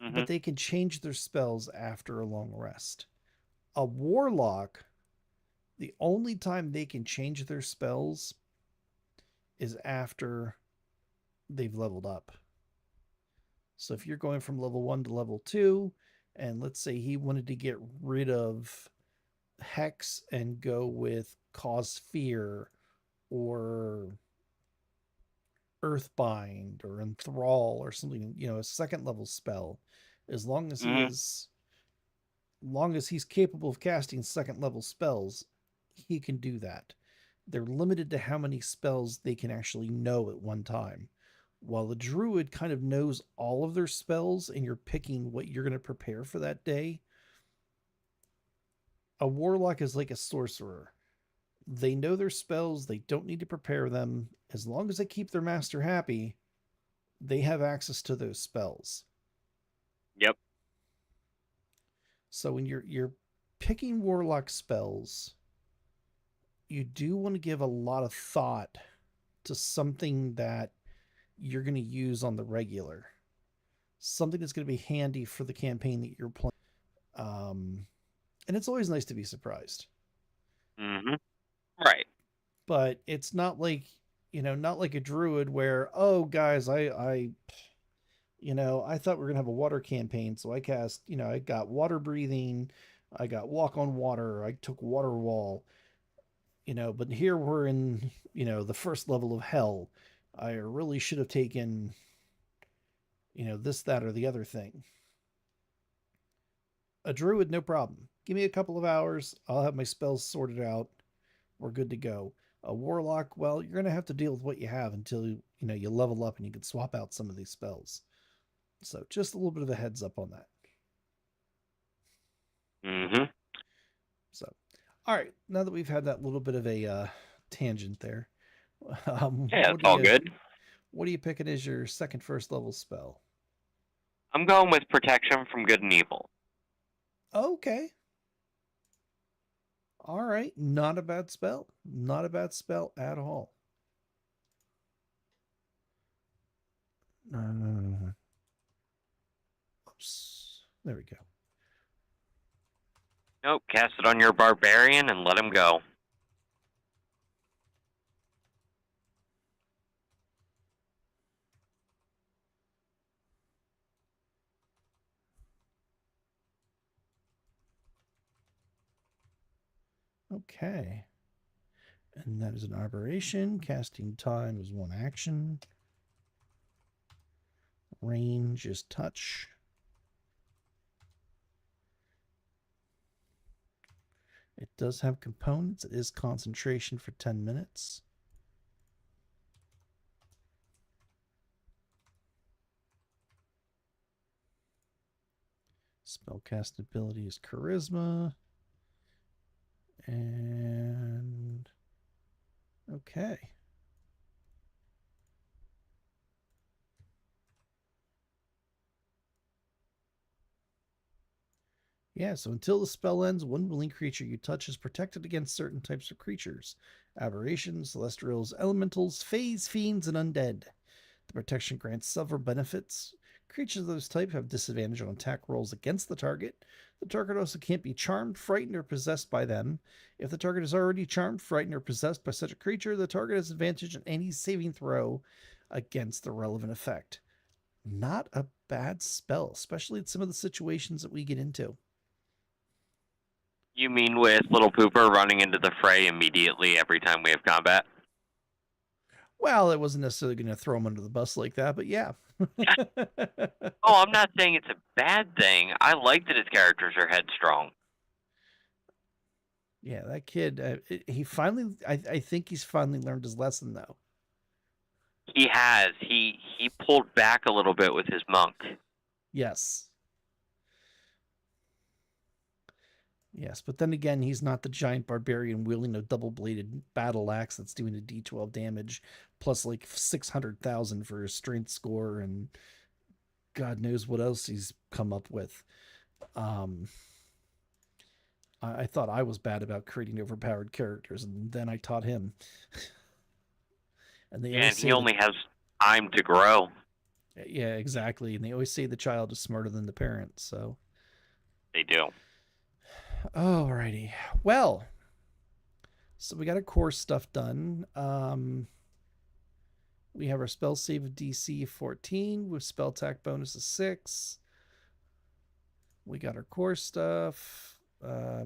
Speaker 2: Mm-hmm.
Speaker 1: But they can change their spells after a long rest. A warlock, the only time they can change their spells is after they've leveled up. So if you're going from level 1 to level 2, and let's say he wanted to get rid of Hex and go with Cause Fear or Earthbind or Enthrall or something, a second level spell, as long as he
Speaker 2: Mm-hmm.
Speaker 1: is long as he's capable of casting second level spells, he can do that. They're limited to how many spells they can actually know at one time. While the druid kind of knows all of their spells and you're picking what you're going to prepare for that day, a warlock is like a sorcerer. They know their spells, they don't need to prepare them. As long as they keep their master happy, they have access to those spells.
Speaker 2: Yep.
Speaker 1: So when you're picking warlock spells, you do want to give a lot of thought to something that you're going to use on the regular. Something that's going to be handy for the campaign that you're playing. And it's always nice to be surprised.
Speaker 2: Mm-hmm. Right.
Speaker 1: But it's not like, not like a druid where, oh, guys, I thought we were going to have a water campaign. So I cast, I got water breathing. I got walk on water. I took water wall, but here we're in, the first level of hell. I really should have taken, this, that, or the other thing. A druid, no problem. Give me a couple of hours. I'll have my spells sorted out. We're good to go. A warlock, well, you're going to have to deal with what you have until you level up and you can swap out some of these spells. So just a little bit of a heads up on that.
Speaker 2: Mm-hmm.
Speaker 1: So, all right. Now that we've had that little bit of a tangent there,
Speaker 2: Yeah, it's all good.
Speaker 1: What are you picking as your second first level spell?
Speaker 2: I'm going with protection from good and evil.
Speaker 1: Okay. All right. Not a bad spell. Not a bad spell at all. Oops. There we go.
Speaker 2: Nope, cast it on your barbarian and let him go.
Speaker 1: Okay. And that is an aberration. Casting time is one action. Range is touch. It does have components. It is concentration for 10 minutes. Spellcast ability is charisma. And okay. Yeah, so until the spell ends, one willing creature you touch is protected against certain types of creatures: aberrations, celestials, elementals, fays, fiends, and undead. The protection grants several benefits. Creatures of this type have disadvantage on attack rolls against the target. The target also can't be charmed, frightened, or possessed by them. If the target is already charmed, frightened, or possessed by such a creature, the target has advantage on any saving throw against the relevant effect. Not a bad spell, especially in some of the situations that we get into.
Speaker 2: You mean with Little Pooper running into the fray immediately every time we have combat?
Speaker 1: Well, it wasn't necessarily going to throw him under the bus like that, but yeah.
Speaker 2: Oh, I'm not saying it's a bad thing. I like that his characters are headstrong.
Speaker 1: Yeah, that kid, he finally, I think he's finally learned his lesson, though.
Speaker 2: He has. He pulled back a little bit with his monk.
Speaker 1: Yes. Yes, but then again, he's not the giant barbarian wielding a double-bladed battle axe that's doing a d12 damage, plus like 600,000 for his strength score, and God knows what else he's come up with. I thought I was bad about creating overpowered characters, and then I taught him.
Speaker 2: And he only has time to grow.
Speaker 1: Yeah, exactly. And they always say the child is smarter than the parent, so.
Speaker 2: They do.
Speaker 1: Alrighty. Well, so we got our core stuff done. We have our spell save of DC 14 with spell attack bonus of 6. We got our core stuff. Yeah, I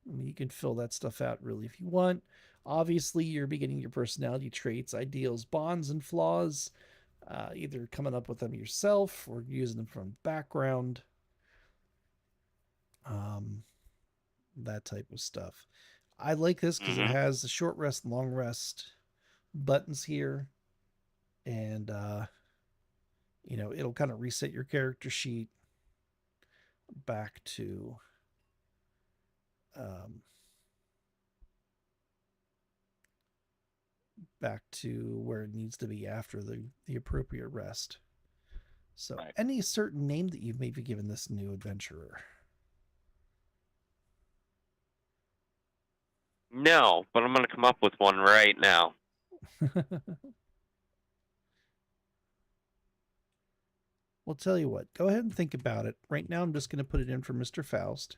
Speaker 1: mean, you can fill that stuff out really if you want. Obviously, you're beginning your personality traits, ideals, bonds, and flaws. Either coming up with them yourself or using them from background. That type of stuff. I like this because it has the short rest and long rest buttons here. And, it'll kind of reset your character sheet back to where it needs to be after the appropriate rest. So, right. Any certain name that you've maybe given this new adventurer?
Speaker 2: No, but I'm going to come up with one right now.
Speaker 1: Well, tell you what, go ahead and think about it. Right now, I'm just going to put it in for Mr. Faust.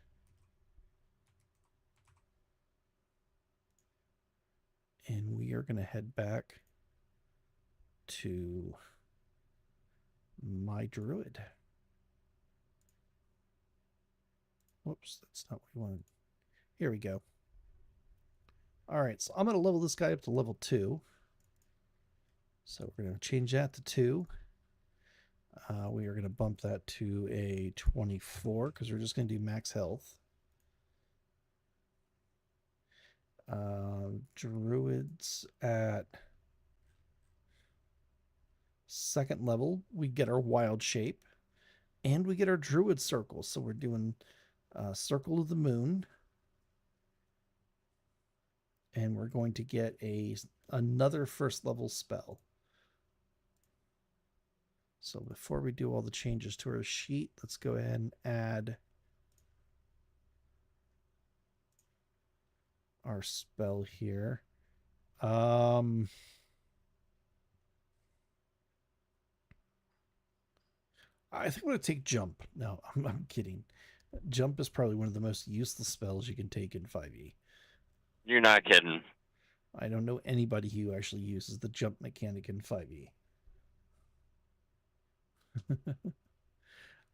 Speaker 1: And we are going to head back to my druid. Whoops, that's not what we wanted. Here we go. All right, so I'm going to level this guy up to level 2. So we're going to change that to 2. We are going to bump that to a 24 because we're just going to do max health. Druids at 2nd level, we get our wild shape and we get our druid circle. So we're doing Circle of the Moon. And we're going to get another 1st level spell. So before we do all the changes to our sheet, let's go ahead and add our spell here. I think I'm going to take Jump. No, I'm kidding. Jump is probably one of the most useless spells you can take in 5e.
Speaker 2: You're not kidding.
Speaker 1: I don't know anybody who actually uses the jump mechanic in 5e.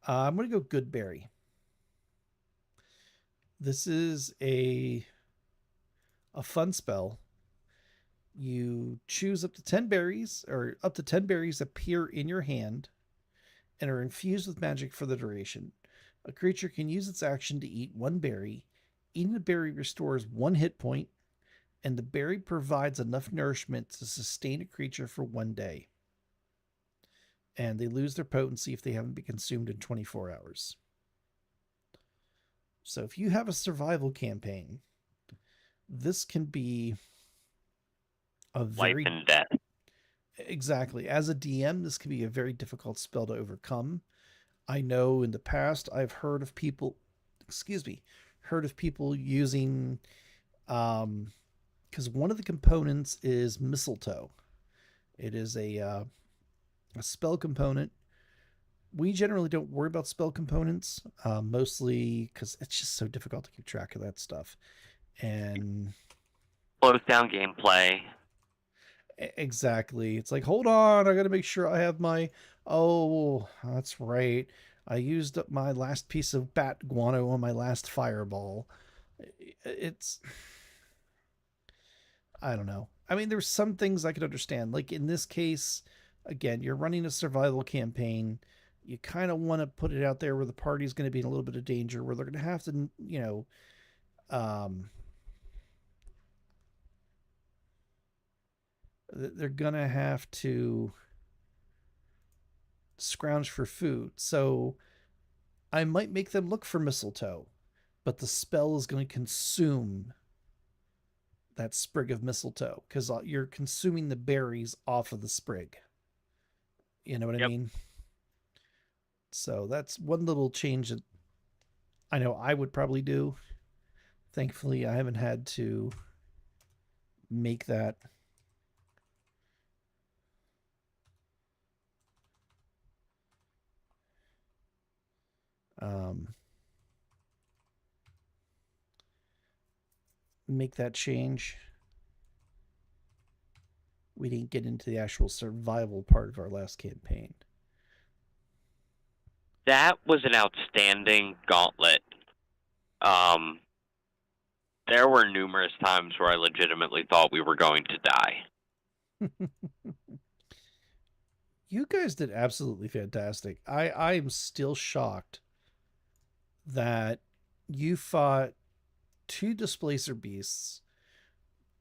Speaker 1: I'm going to go Goodberry. This is a fun spell. You choose up to 10 berries, or up to 10 berries appear in your hand and are infused with magic for the duration. A creature can use its action to eat 1 berry. Eating a berry restores 1 hit point, and the berry provides enough nourishment to sustain a creature for 1 day. And they lose their potency if they haven't been consumed in 24 hours. So if you have a survival campaign, this can be a very...
Speaker 2: life and death.
Speaker 1: Exactly. As a DM, this can be a very difficult spell to overcome. I know in the past I've heard of people using, because one of the components is mistletoe. It is a spell component we generally don't worry about spell components, mostly because it's just so difficult to keep track of that stuff. And
Speaker 2: Slows down gameplay.
Speaker 1: exactly, it's like, hold on, I got to make sure I have my. Oh, that's right. I used up my last piece of bat guano on my last fireball. It's, I don't know. I mean, there's some things I could understand. Like in this case, again, you're running a survival campaign. You kind of want to put it out there where the party's going to be in a little bit of danger, where they're going to have to, um, they're going to have to scrounge for food. So I might make them look for mistletoe, but the spell is going to consume that sprig of mistletoe because you're consuming the berries off of the sprig. You know what I
Speaker 2: Yep.
Speaker 1: mean? So that's one little change that I know I would probably do. Thankfully, I haven't had to make that. Um, make that change. We didn't get into the actual survival part of our last campaign.
Speaker 2: That was an outstanding gauntlet. There were numerous times where I legitimately thought we were going to die.
Speaker 1: You guys did absolutely fantastic. I am still shocked that you fought 2 displacer beasts,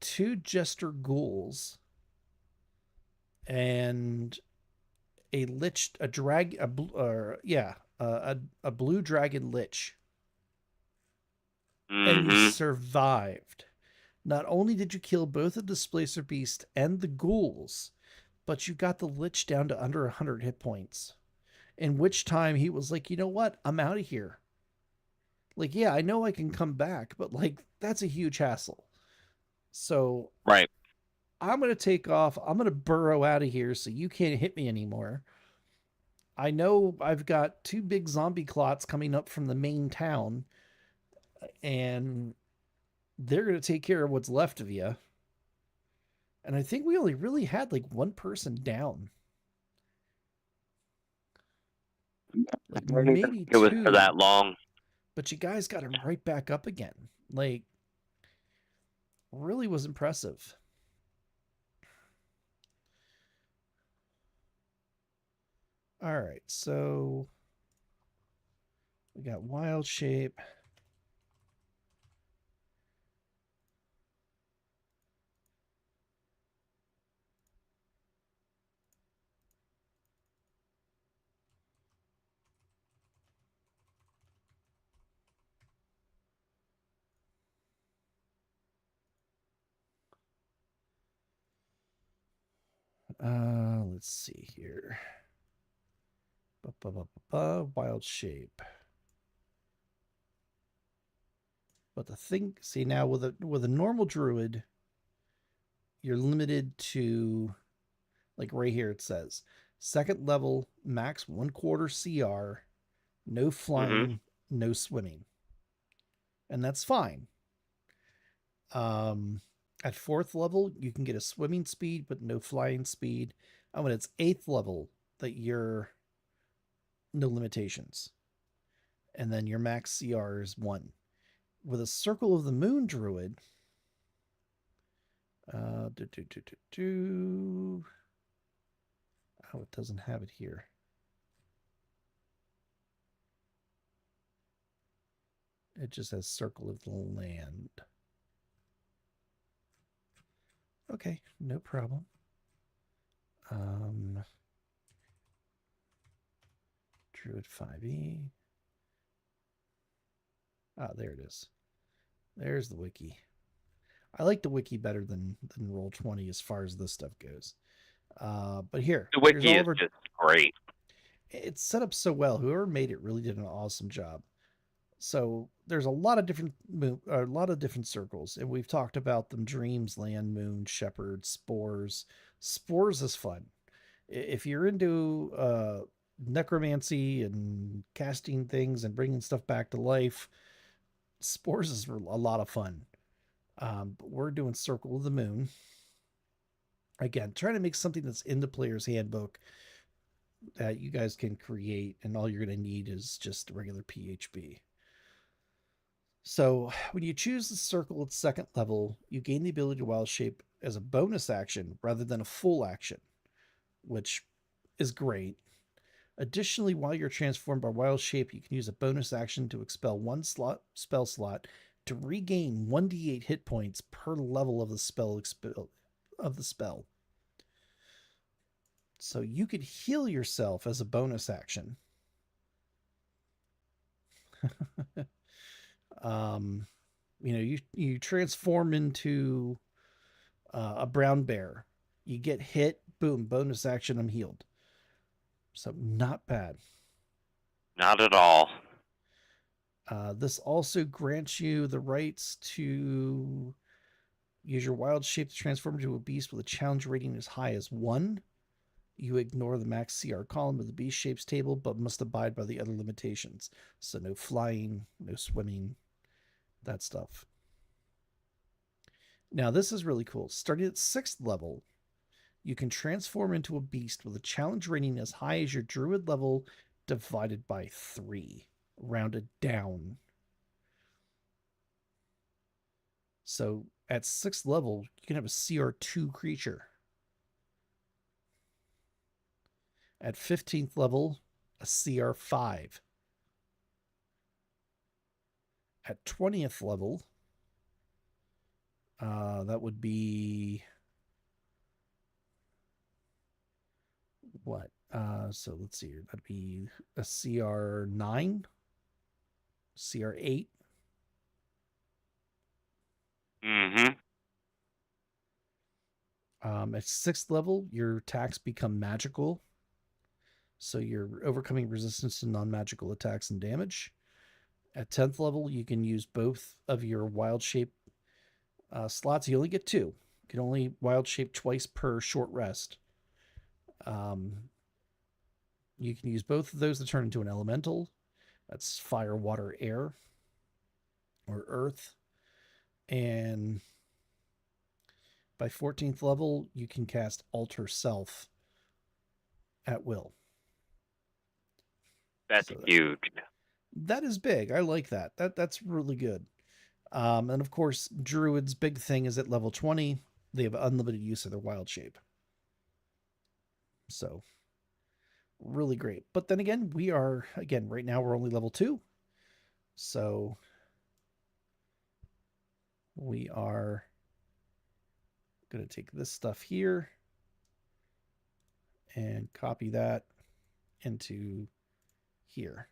Speaker 1: 2 jester ghouls, and a lich, a drag, a blue dragon lich, and you
Speaker 2: Mm-hmm.
Speaker 1: survived. Not only did you kill both the displacer beast and the ghouls, but you got the lich down to under 100 hit points. In which time he was like, you know what? I'm out of here. Like, yeah, I know I can come back, but like, that's a huge hassle. So
Speaker 2: Right.
Speaker 1: I'm going to take off. I'm going to burrow out of here so you can't hit me anymore. I know I've got 2 big zombie clots coming up from the main town, and they're going to take care of what's left of you. And I think we only really had like 1 person down. Like
Speaker 2: I didn't even
Speaker 1: maybe
Speaker 2: think it was for
Speaker 1: 2,
Speaker 2: that long.
Speaker 1: but you guys got him right back up again. Like, really was impressive. All right, so we got wild shape. Let's see here. Wild shape. But the thing, see now with a normal druid, you're limited to, like right here it says, 2nd level, max 1/4 CR, no
Speaker 2: Mm-hmm.
Speaker 1: flying, no swimming, and that's fine. At 4th level, you can get a swimming speed but no flying speed. And when it's 8th level, that you're no limitations, and then your max CR is 1. With a Circle of the Moon druid, oh, it doesn't have it here. It just has Circle of the Land. Okay, no problem. Druid 5e. Ah, there it is. There's the wiki. I like the wiki better than Roll20 as far as this stuff goes. But
Speaker 2: The
Speaker 1: here's
Speaker 2: wiki
Speaker 1: all
Speaker 2: is
Speaker 1: of our.
Speaker 2: just great.
Speaker 1: It's set up so well. Whoever made it really did an awesome job. So there's a lot of different circles, and we've talked about them: dreams, land, moon, shepherd, spores. Spores is fun. If you're into necromancy and casting things and bringing stuff back to life. Spores is a lot of fun. But we're doing Circle of the Moon. Again, trying to make something that's in the player's handbook that you guys can create, and all you're going to need is just regular PHB. So when you choose the circle at second level, you gain the ability to wild shape as a bonus action rather than a full action, which is great. Additionally, while you're transformed by wild shape, you can use a bonus action to expel one spell slot to regain 1d8 hit points per level of the spell. So you could heal yourself as a bonus action. You transform into a brown bear. You get hit, boom, bonus action, I'm healed. So not bad.
Speaker 2: Not at all.
Speaker 1: This also grants you the rights to use your wild shape to transform into a beast with a challenge rating as high as 1. You ignore the max CR column of the beast shapes table, but must abide by the other limitations. So no flying, no swimming, that stuff. Now this is really cool. Starting at 6th level, you can transform into a beast with a challenge rating as high as your druid level divided by 3, rounded down. So at 6th level, you can have a CR2 creature. At 15th level, a CR5. At 20th level, that would be what? So let's see here. That'd be a CR9, CR8.
Speaker 2: Mm-hmm.
Speaker 1: At 6th level, your attacks become magical. So you're overcoming resistance to non-magical attacks and damage. At 10th level, you can use both of your wild shape slots. You only get 2. You can only wild shape twice per short rest. You can use both of those to turn into an elemental. That's fire, water, air, or earth. And by 14th level, you can cast Alter Self at will.
Speaker 2: That's huge.
Speaker 1: That is big. I like that. That's really good. And of course, Druid's big thing is at level 20, they have unlimited use of their wild shape. So really great. But then again, right now we're only level 2. So we are going to take this stuff here and copy that into here.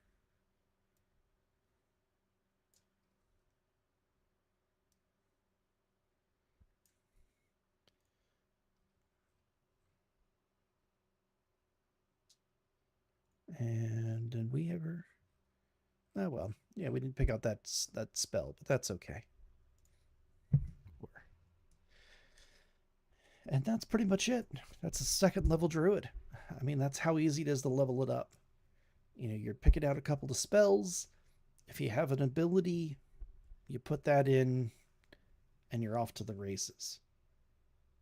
Speaker 1: And did we ever? Oh, well, yeah, we didn't pick out that spell, but that's okay. And that's pretty much it. That's a 2nd level druid. I mean, that's how easy it is to level it up. You're picking out a couple of spells. If you have an ability, you put that in and you're off to the races.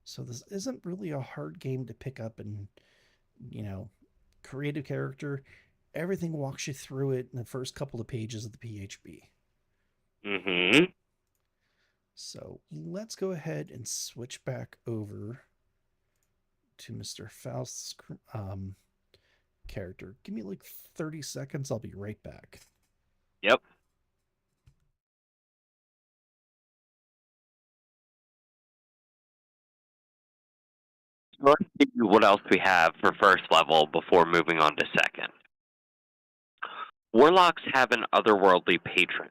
Speaker 1: So this isn't really a hard game to pick up and, create a character. Everything walks you through it in the first couple of pages of the PHB.
Speaker 2: Mm-hmm.
Speaker 1: So let's go ahead and switch back over to Mr. Faust's character. Give me like 30 seconds. I'll be right back.
Speaker 2: Yep. Let's see what else we have for 1st level before moving on to 2nd. Warlocks have an otherworldly patron.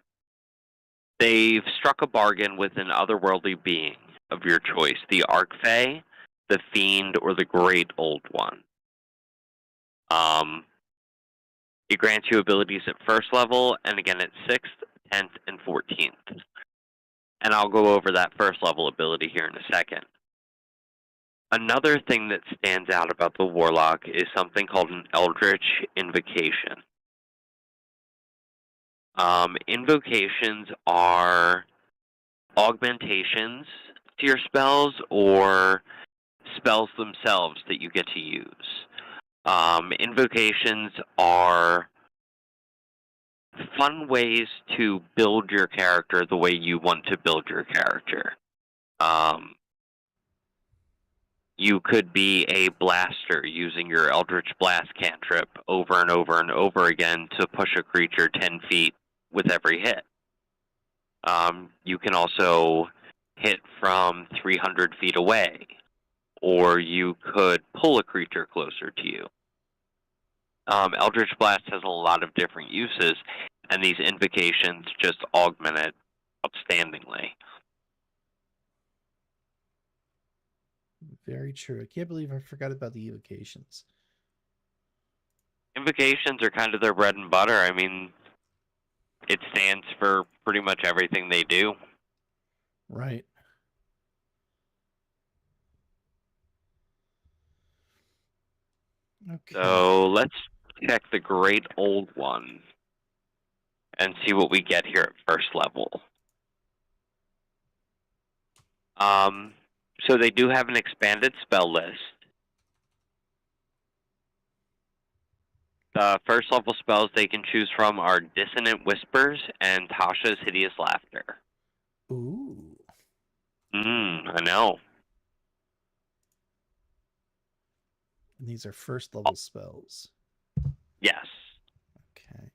Speaker 2: They've struck a bargain with an otherworldly being of your choice, the Archfey, the Fiend, or the Great Old One. It grants you abilities at 1st level, and again at 6th, 10th, and 14th. And I'll go over that 1st level ability here in a second. Another thing that stands out about the Warlock is something called an Eldritch Invocation. Invocations are augmentations to your spells or spells themselves that you get to use. Invocations are fun ways to build your character the way you want to build your character. You could be a blaster using your Eldritch Blast cantrip over and over and over again to push a creature 10 feet with every hit. You can also hit from 300 feet away, or you could pull a creature closer to you. Eldritch Blast has a lot of different uses, and these invocations just augment it outstandingly.
Speaker 1: Very true. I can't believe I forgot about the evocations.
Speaker 2: Invocations are kind of their bread and butter. I mean, it stands for pretty much everything they do.
Speaker 1: Right. Okay.
Speaker 2: So let's check the Great Old One and see what we get here at first level. So they do have an expanded spell list. The first level spells they can choose from are Dissonant Whispers and Tasha's Hideous Laughter.
Speaker 1: Ooh.
Speaker 2: I know.
Speaker 1: And these are first level spells.
Speaker 2: Yes.
Speaker 1: Okay.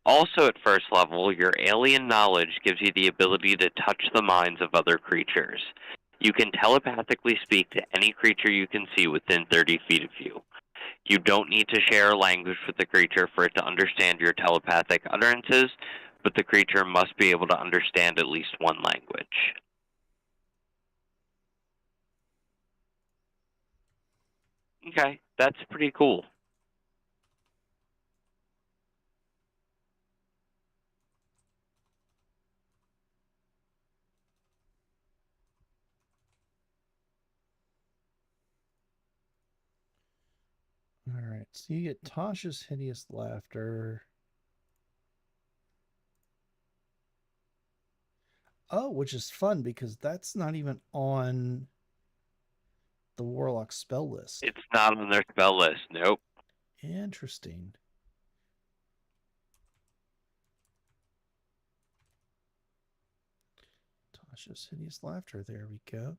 Speaker 2: Also at first level, your alien knowledge gives you the ability to touch the minds of other creatures. You can telepathically speak to any creature you can see within 30 feet of you. You don't need to share a language with the creature for it to understand your telepathic utterances, but the creature must be able to understand at least one language. Okay, that's pretty cool.
Speaker 1: All right. So you get Tasha's Hideous Laughter. Oh, which is fun because that's not even on the Warlock spell list.
Speaker 2: It's not on their spell list, nope.
Speaker 1: Interesting. Tasha's Hideous Laughter. There we go.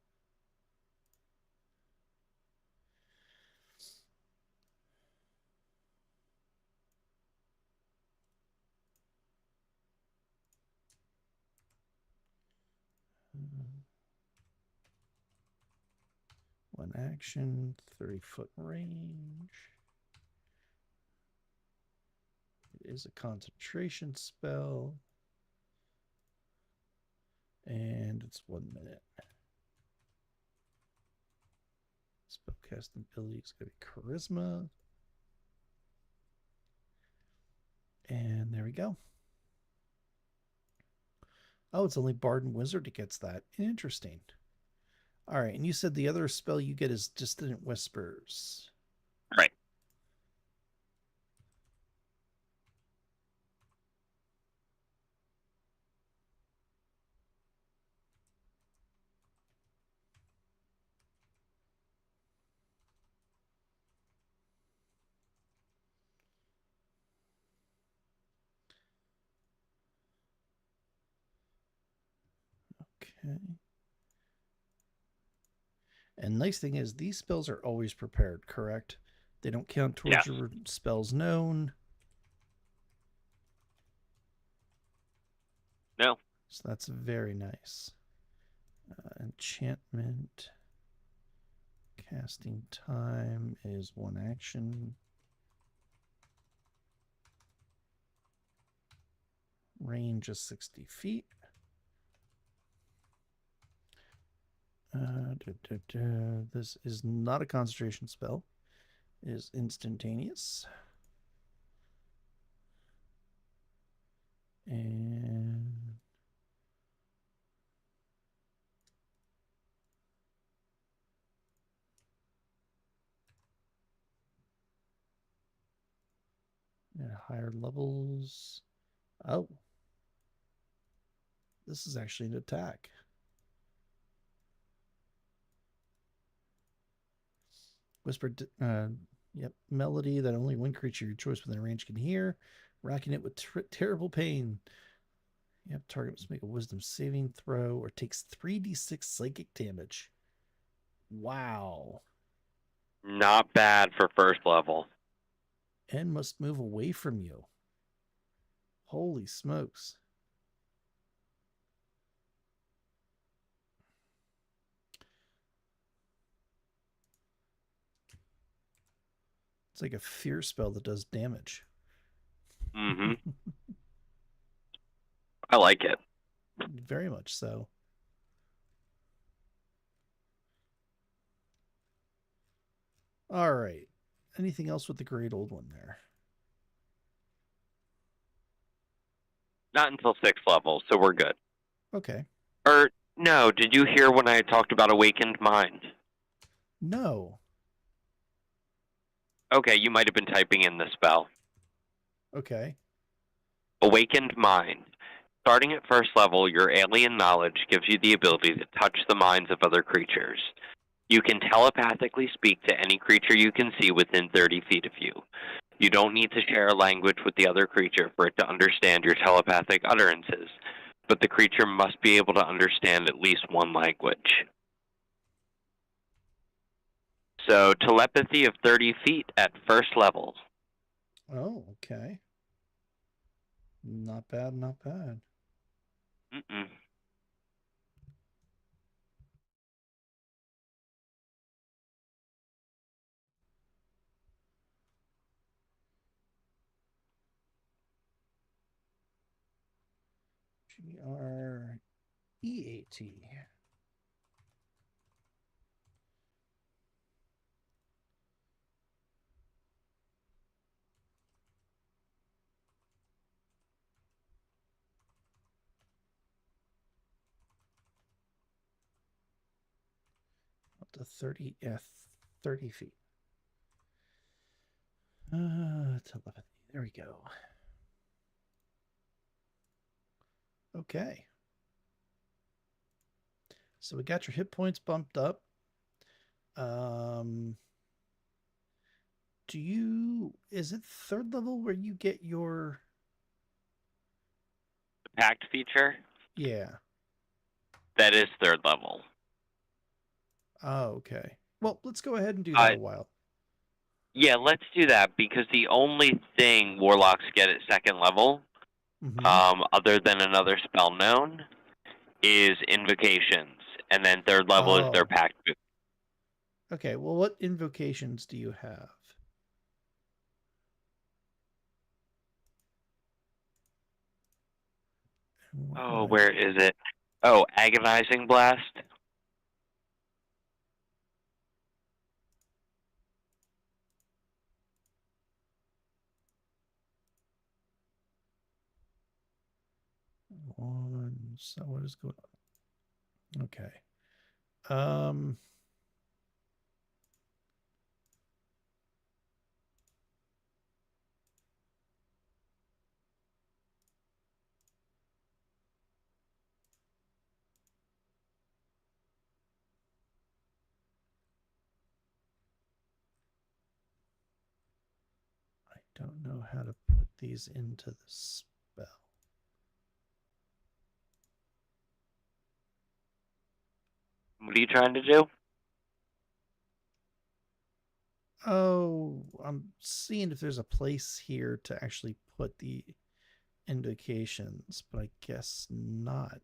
Speaker 1: One action, 30-foot range. It is a concentration spell. And it's 1 minute. Spellcasting ability is going to be Charisma. And there we go. Oh, it's only Bard and Wizard that gets that. Interesting. All right, and you said the other spell you get is Dissonant Whispers.
Speaker 2: Right.
Speaker 1: Okay. And nice thing is these spells are always prepared, correct? They don't count towards your spells known.
Speaker 2: No.
Speaker 1: So that's very nice. Enchantment. Casting time is 1 action. Range is 60 feet. This is not a concentration spell. It is instantaneous. And And higher levels. Oh. This is actually an attack. Whispered, yep, melody that only one creature your choice within range can hear, racking it with terrible pain. Yep, target must make a wisdom saving throw or takes 3d6 psychic damage. Wow.
Speaker 2: Not bad for first level.
Speaker 1: And must move away from you. Holy smokes. It's like a fear spell that does damage.
Speaker 2: Mm-hmm. I like it.
Speaker 1: Very much so. All right. Anything else with the great old one there?
Speaker 2: Not until 6th level, so we're good.
Speaker 1: Okay.
Speaker 2: Or, no, did you hear when I talked about Awakened Mind?
Speaker 1: No.
Speaker 2: Okay, you might have been typing in the spell.
Speaker 1: Okay.
Speaker 2: Awakened Mind. Starting at 1st level, your alien knowledge gives you the ability to touch the minds of other creatures. You can telepathically speak to any creature you can see within 30 feet of you. You don't need to share a language with the other creature for it to understand your telepathic utterances, but the creature must be able to understand at least one language. So, telepathy of 30 feet at 1st level.
Speaker 1: Oh, okay. Not bad, not bad.
Speaker 2: Mm-mm.
Speaker 1: GREAT. Up to 30, 30 feet. Telepathy. There we go. Okay. So we got your hit points bumped up. Is it 3rd level where you get your...
Speaker 2: The Pact feature?
Speaker 1: Yeah.
Speaker 2: That is 3rd level.
Speaker 1: Oh, okay. Well, let's go ahead and do that a while.
Speaker 2: Yeah, let's do that, because the only thing Warlocks get at 2nd level, other than another spell known, is Invocations, and then 3rd level is their Pact.
Speaker 1: Okay, well, what invocations do you have?
Speaker 2: Oh, where is it? Oh, Agonizing Blast.
Speaker 1: So what is going on? Okay. I don't know how to put these into the spell.
Speaker 2: What are you trying to do?
Speaker 1: Oh, I'm seeing if there's a place here to actually put the indications, but I guess not.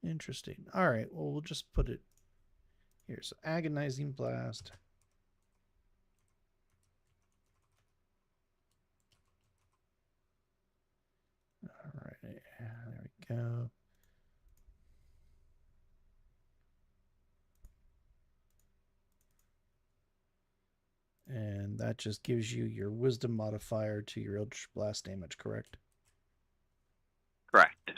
Speaker 1: Interesting. All right, well, we'll just put it here. So, Agonizing Blast. All right, there we go. And that just gives you your wisdom modifier to your Eldritch Blast damage, correct?
Speaker 2: Correct.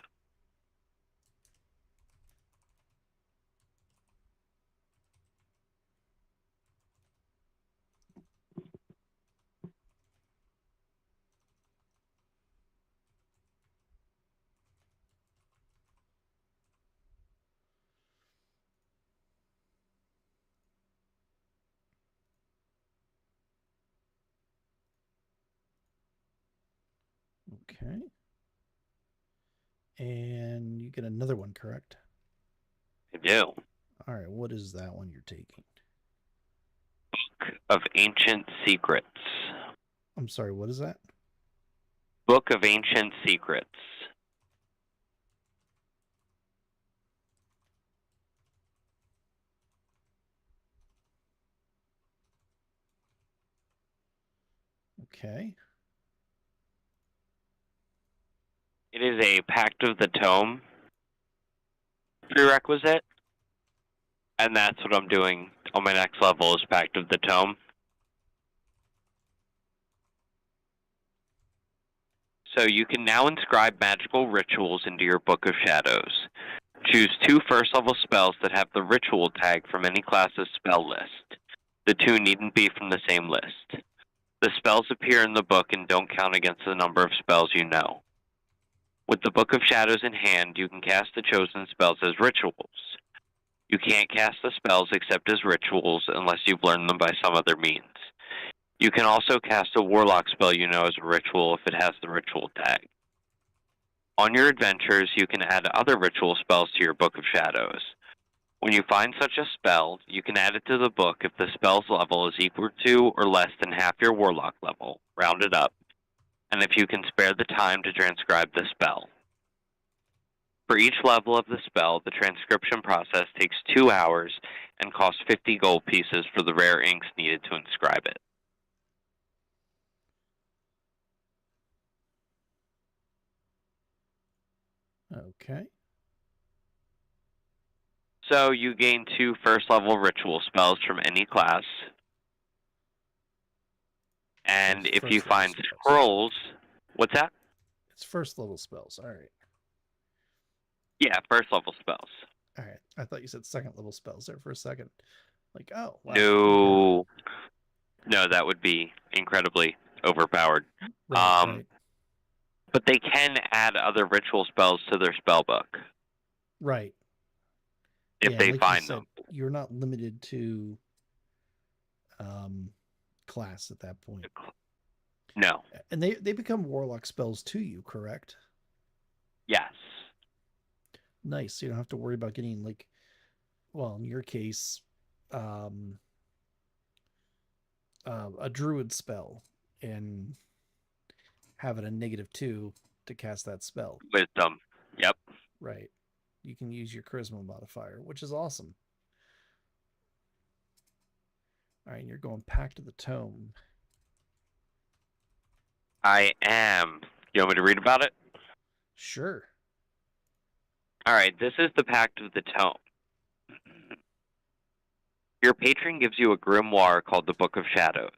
Speaker 1: Okay. And you get another one, correct?
Speaker 2: I do.
Speaker 1: All right. What is that one you're taking?
Speaker 2: Of Ancient Secrets.
Speaker 1: I'm sorry. What is that?
Speaker 2: Book of Ancient Secrets.
Speaker 1: Okay.
Speaker 2: It is a Pact of the Tome prerequisite, and that's what I'm doing on my next level is Pact of the Tome. So you can now inscribe magical rituals into your Book of Shadows. Choose 2 first-level spells that have the ritual tag from any class's spell list. The 2 needn't be from the same list. The spells appear in the book and don't count against the number of spells you know. With the Book of Shadows in hand, you can cast the chosen spells as rituals. You can't cast the spells except as rituals unless you've learned them by some other means. You can also cast a warlock spell you know as a ritual if it has the ritual tag. On your adventures, you can add other ritual spells to your Book of Shadows. When you find such a spell, you can add it to the book if the spell's level is equal to or less than half your warlock level, rounded up, and if you can spare the time to transcribe the spell. For each level of the spell, the transcription process takes 2 hours and costs 50 gold pieces for the rare inks needed to inscribe it.
Speaker 1: Okay.
Speaker 2: So you gain 2 first-level ritual spells from any class. And
Speaker 1: It's
Speaker 2: if you
Speaker 1: first level
Speaker 2: find
Speaker 1: spells.
Speaker 2: scrolls... What's that?
Speaker 1: It's first level spells. All right.
Speaker 2: Yeah, first-level spells.
Speaker 1: All right. I thought you said second level spells there for a second. Like, oh, wow.
Speaker 2: No.
Speaker 1: Okay.
Speaker 2: No, that would be incredibly overpowered.
Speaker 1: Right.
Speaker 2: But they can add other ritual spells to their spell book
Speaker 1: Right.
Speaker 2: if they
Speaker 1: like
Speaker 2: find
Speaker 1: you said,
Speaker 2: them.
Speaker 1: you're not limited to class at that point.
Speaker 2: No.
Speaker 1: And they become warlock spells to you, correct?
Speaker 2: Yes.
Speaker 1: Nice. So you don't have to worry about getting like, well, in your case, a druid spell and having a -2 to cast that spell.
Speaker 2: Wisdom. Yep.
Speaker 1: Right. You can use your charisma modifier, which is awesome. All right, and you're going Pact of the Tome.
Speaker 2: I am. You want me to read about it?
Speaker 1: Sure.
Speaker 2: All right, this is the Pact of the Tome. Your patron gives you a grimoire called the Book of Shadows.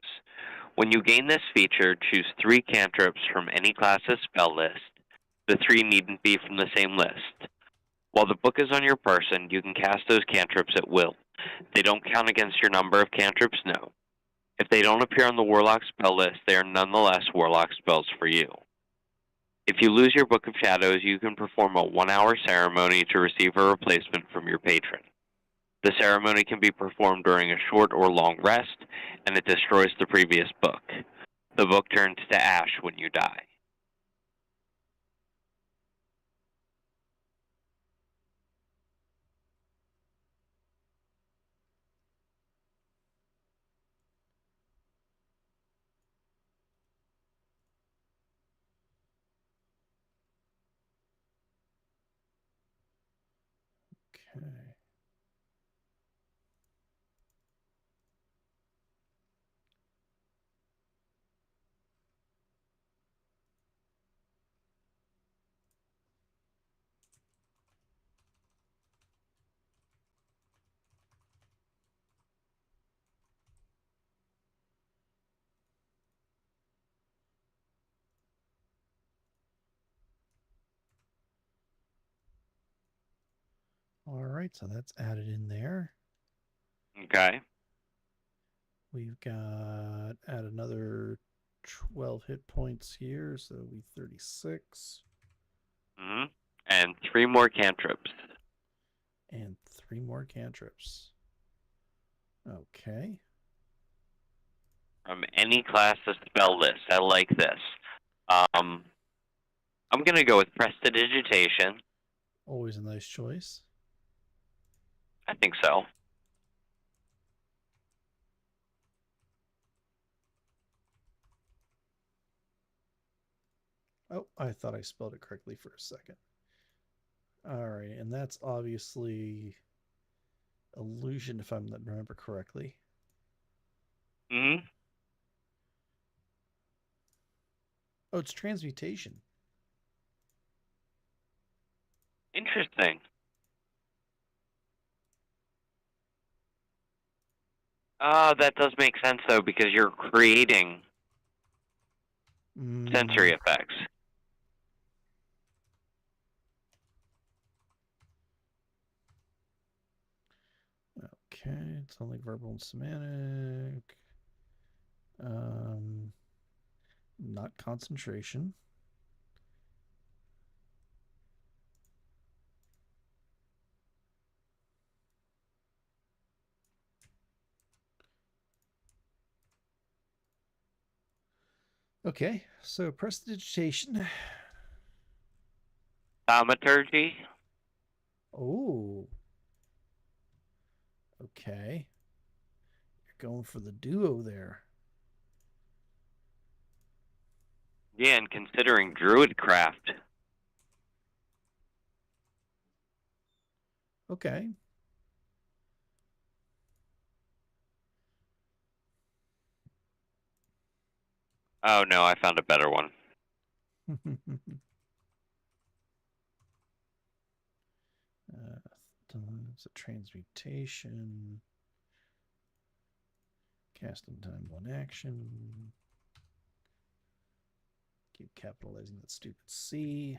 Speaker 2: When you gain this feature, choose 3 cantrips from any class's spell list. The 3 needn't be from the same list. While the book is on your person, you can cast those cantrips at will. They don't count against your number of cantrips, no. If they don't appear on the Warlock spell list, they are nonetheless Warlock spells for you. If you lose your Book of Shadows, you can perform a 1-hour ceremony to receive a replacement from your patron. The ceremony can be performed during a short or long rest, and it destroys the previous book. The book turns to ash when you die.
Speaker 1: Okay. All right, so that's added in there.
Speaker 2: Okay.
Speaker 1: We've got add another 12 hit points here, so it'll be 36.
Speaker 2: Mm-hmm. And 3 more cantrips.
Speaker 1: And 3 more cantrips. Okay.
Speaker 2: From any class of spell list. I like this. I'm gonna go with Prestidigitation.
Speaker 1: Always a nice choice.
Speaker 2: I think so.
Speaker 1: Oh, I thought I spelled it correctly for a second. All right, and that's obviously illusion, if I remember correctly.
Speaker 2: Hmm.
Speaker 1: Oh, it's transmutation.
Speaker 2: Interesting. That does make sense though, because you're creating sensory effects.
Speaker 1: Okay, it's only verbal and semantic. Not concentration. Okay, so prestidigitation.
Speaker 2: Thaumaturgy.
Speaker 1: Oh, okay. You're going for the duo there.
Speaker 2: Yeah, and considering Druidcraft.
Speaker 1: Okay.
Speaker 2: Oh no, I found a better one.
Speaker 1: It's a transmutation. Casting time, one action. Keep capitalizing that stupid C.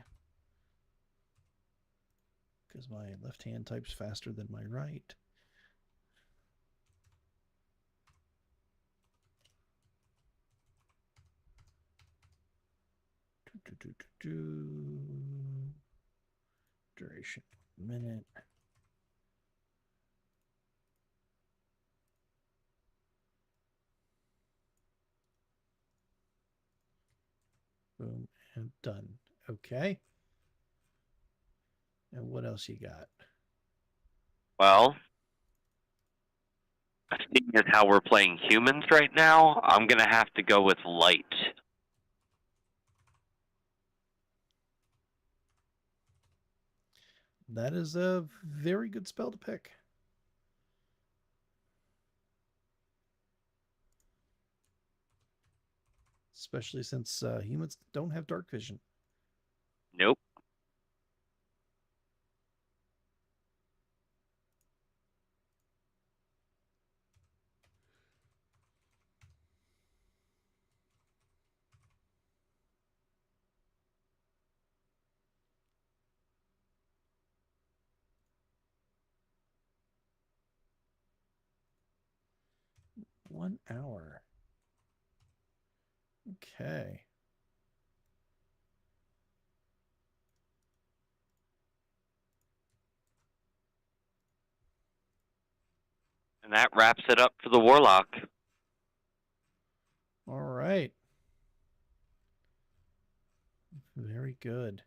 Speaker 1: Because my left hand types faster than my right. Duration, 1 minute. Boom, and done. Okay. And what else you got?
Speaker 2: Well, seeing as how we're playing humans right now, I'm gonna have to go with light.
Speaker 1: That is a very good spell to pick. Especially since humans don't have dark vision.
Speaker 2: Nope.
Speaker 1: One hour. Okay.
Speaker 2: And that wraps it up for the Warlock.
Speaker 1: All right. Very good.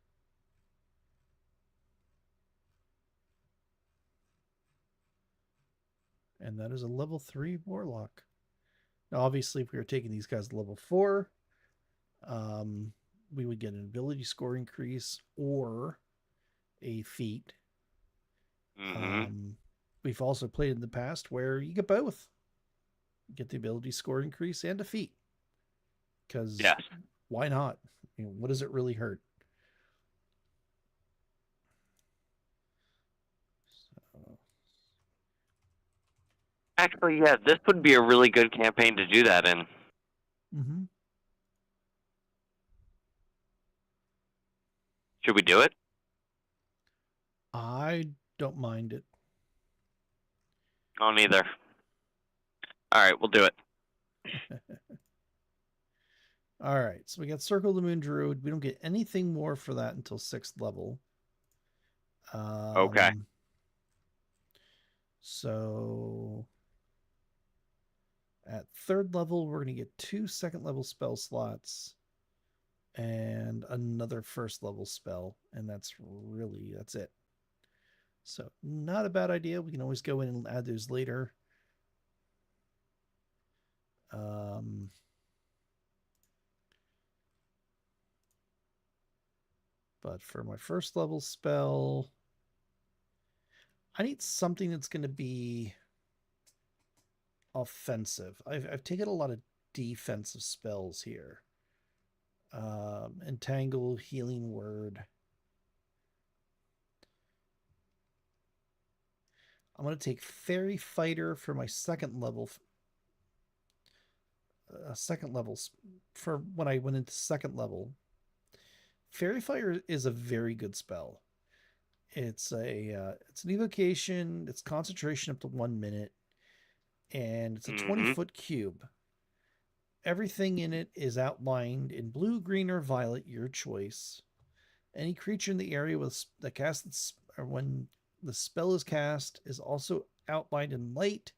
Speaker 1: And that is a level 3 Warlock. Now, obviously, if we were taking these guys to level 4, we would get an ability score increase or a feat.
Speaker 2: Mm-hmm.
Speaker 1: We've also played in the past where you get both. You get the ability score increase and a feat. Because
Speaker 2: Yes.
Speaker 1: why not? What does it really hurt? So,
Speaker 2: Actually, yeah, this would be a really good campaign to do that in.
Speaker 1: mm-hmm.
Speaker 2: Should we do it?
Speaker 1: I don't mind it.
Speaker 2: Oh, neither. All right, we'll do it.
Speaker 1: All right, so we got Circle of the Moon Druid. We don't get anything more for that until 6th level.
Speaker 2: Okay.
Speaker 1: So at 3rd level, we're going to get 2 2nd level spell slots and another first level spell, and that's it. So not a bad idea. We can always go in and add those later. Um, but for my first level spell, I need something that's going to be offensive. I've taken a lot of defensive spells here. Entangle, Healing Word. I'm going to take Fairy Fighter for my second level. Second levels for when I went into second level. Fairy Fighter is a very good spell. It's an evocation. It's concentration up to 1 minute, and it's a 20-foot cube. Everything in it is outlined in blue, green, or violet, your choice. Any creature in the area that casts or when the spell is cast is also outlined in light.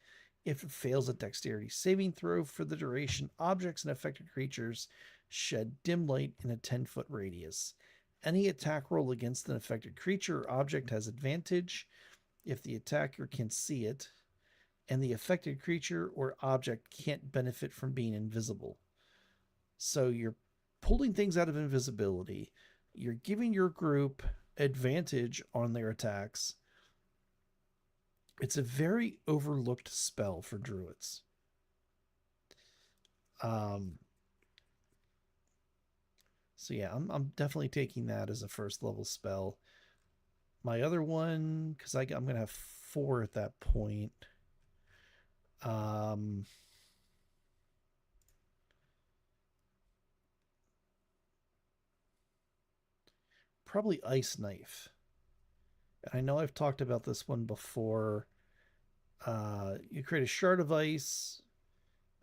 Speaker 1: If it fails a dexterity saving throw for the duration, objects and affected creatures shed dim light in a 10-foot radius. Any attack roll against an affected creature or object has advantage if the attacker can see it, and the affected creature or object can't benefit from being invisible. So you're pulling things out of invisibility. You're giving your group advantage on their attacks. It's a very overlooked spell for druids. So yeah, I'm definitely taking that as a first level spell. My other one, because I'm going to have 4 at that point. Probably Ice Knife. I know I've talked about this one before. You create a shard of ice,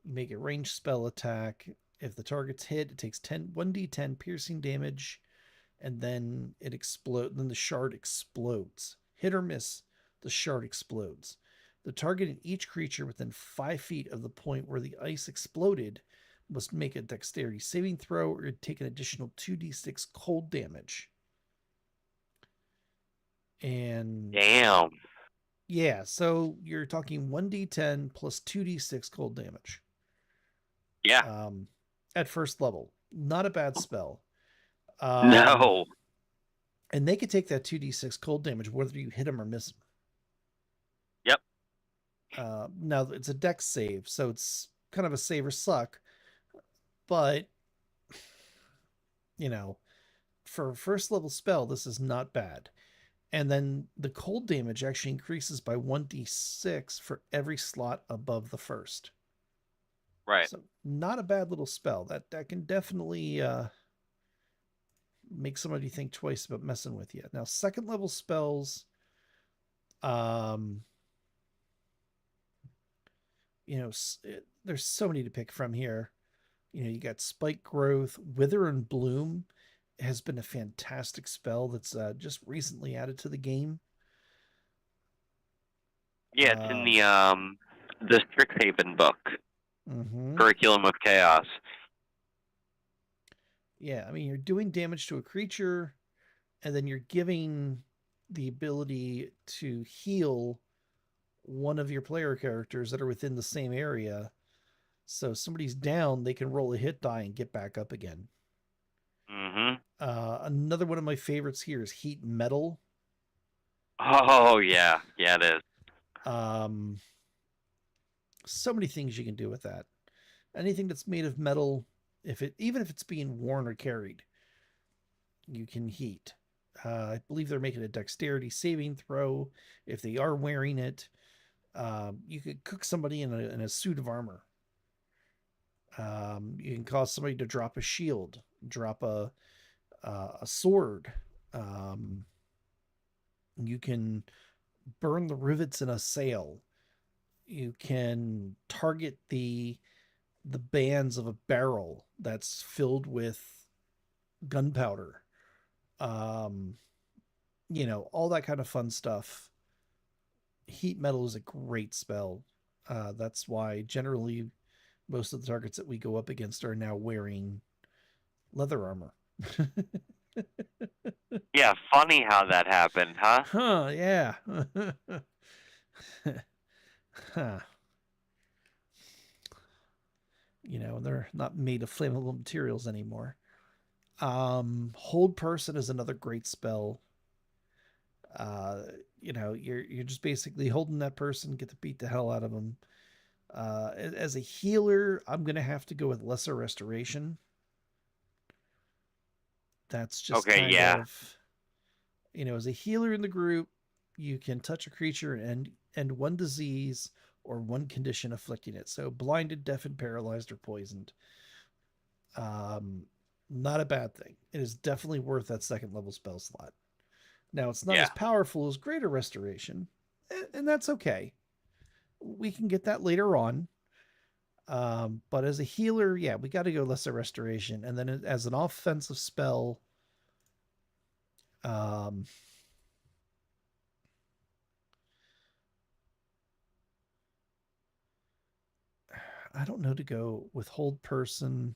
Speaker 1: make a ranged spell attack. If the target's hit, it takes 1d10 piercing damage, and then it explodes. Then the shard explodes. Hit or miss, the shard explodes. The target and each creature within 5 feet of the point where the ice exploded must make a dexterity saving throw or take an additional 2d6 cold damage. And
Speaker 2: damn.
Speaker 1: Yeah, so you're talking 1d10 plus 2d6 cold damage.
Speaker 2: Yeah.
Speaker 1: At first level. Not a bad spell.
Speaker 2: No.
Speaker 1: And they could take that 2d6 cold damage whether you hit them or miss them.
Speaker 2: Yep.
Speaker 1: Now, it's a dex save, so it's kind of a save or suck. But, for a first level spell, this is not bad. And then the cold damage actually increases by 1d6 for every slot above the first.
Speaker 2: Right.
Speaker 1: So not a bad little spell. That can definitely make somebody think twice about messing with you. Now, second level spells, there's so many to pick from here. You got Spike Growth, Wither and Bloom has been a fantastic spell that's just recently added to the game.
Speaker 2: Yeah, it's in the Strixhaven book, Curriculum of Chaos.
Speaker 1: Yeah, I mean, you're doing damage to a creature, and then you're giving the ability to heal one of your player characters that are within the same area. So if somebody's down, they can roll a hit die and get back up again. Another one of my favorites here is Heat Metal.
Speaker 2: Oh, yeah. Yeah, it is.
Speaker 1: So many things you can do with that. Anything that's made of metal, even if it's being worn or carried, you can heat. I believe they're making a dexterity saving throw if they are wearing it. You could cook somebody in a suit of armor. You can cause somebody to drop a shield, drop a sword. You can burn the rivets in a sail. You can target the bands of a barrel that's filled with gunpowder. All that kind of fun stuff. Heat Metal is a great spell. That's why generally most of the targets that we go up against are now wearing leather armor.
Speaker 2: Yeah, funny how that happened, huh?
Speaker 1: Huh, yeah. Huh. You know, they're not made of flammable materials anymore. Hold person is another great spell. Uh, you know, you're just basically holding that person, get to beat the hell out of them. As a healer, I'm gonna have to go with lesser restoration. That's just
Speaker 2: Okay,
Speaker 1: kind
Speaker 2: yeah.
Speaker 1: of, you know, as a healer in the group, you can touch a creature and end one disease or one condition afflicting it. So blinded, deafened, paralyzed, or poisoned. Um, Not a bad thing. It is definitely worth that second level spell slot. Now, it's not
Speaker 2: Yeah.
Speaker 1: as powerful as Greater Restoration, and that's okay. We can get that later on. But as a healer, yeah, we got to go Lesser Restoration. And then as an offensive spell, um, I don't know to go with Hold Person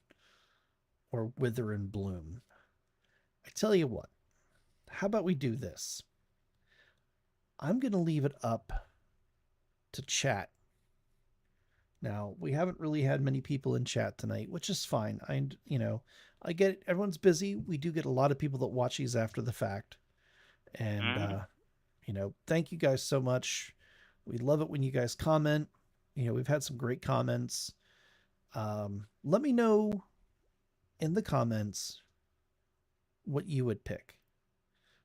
Speaker 1: or Wither and Bloom. I tell you what, how about we do this? I'm going to leave it up to chat. Now, we haven't really had many people in chat tonight, which is fine. I get it. Everyone's busy. We do get a lot of people that watch these after the fact. And,
Speaker 2: Mm-hmm.
Speaker 1: thank you guys so much. We love it when you guys comment. We've had some great comments. Let me know in the comments what you would pick.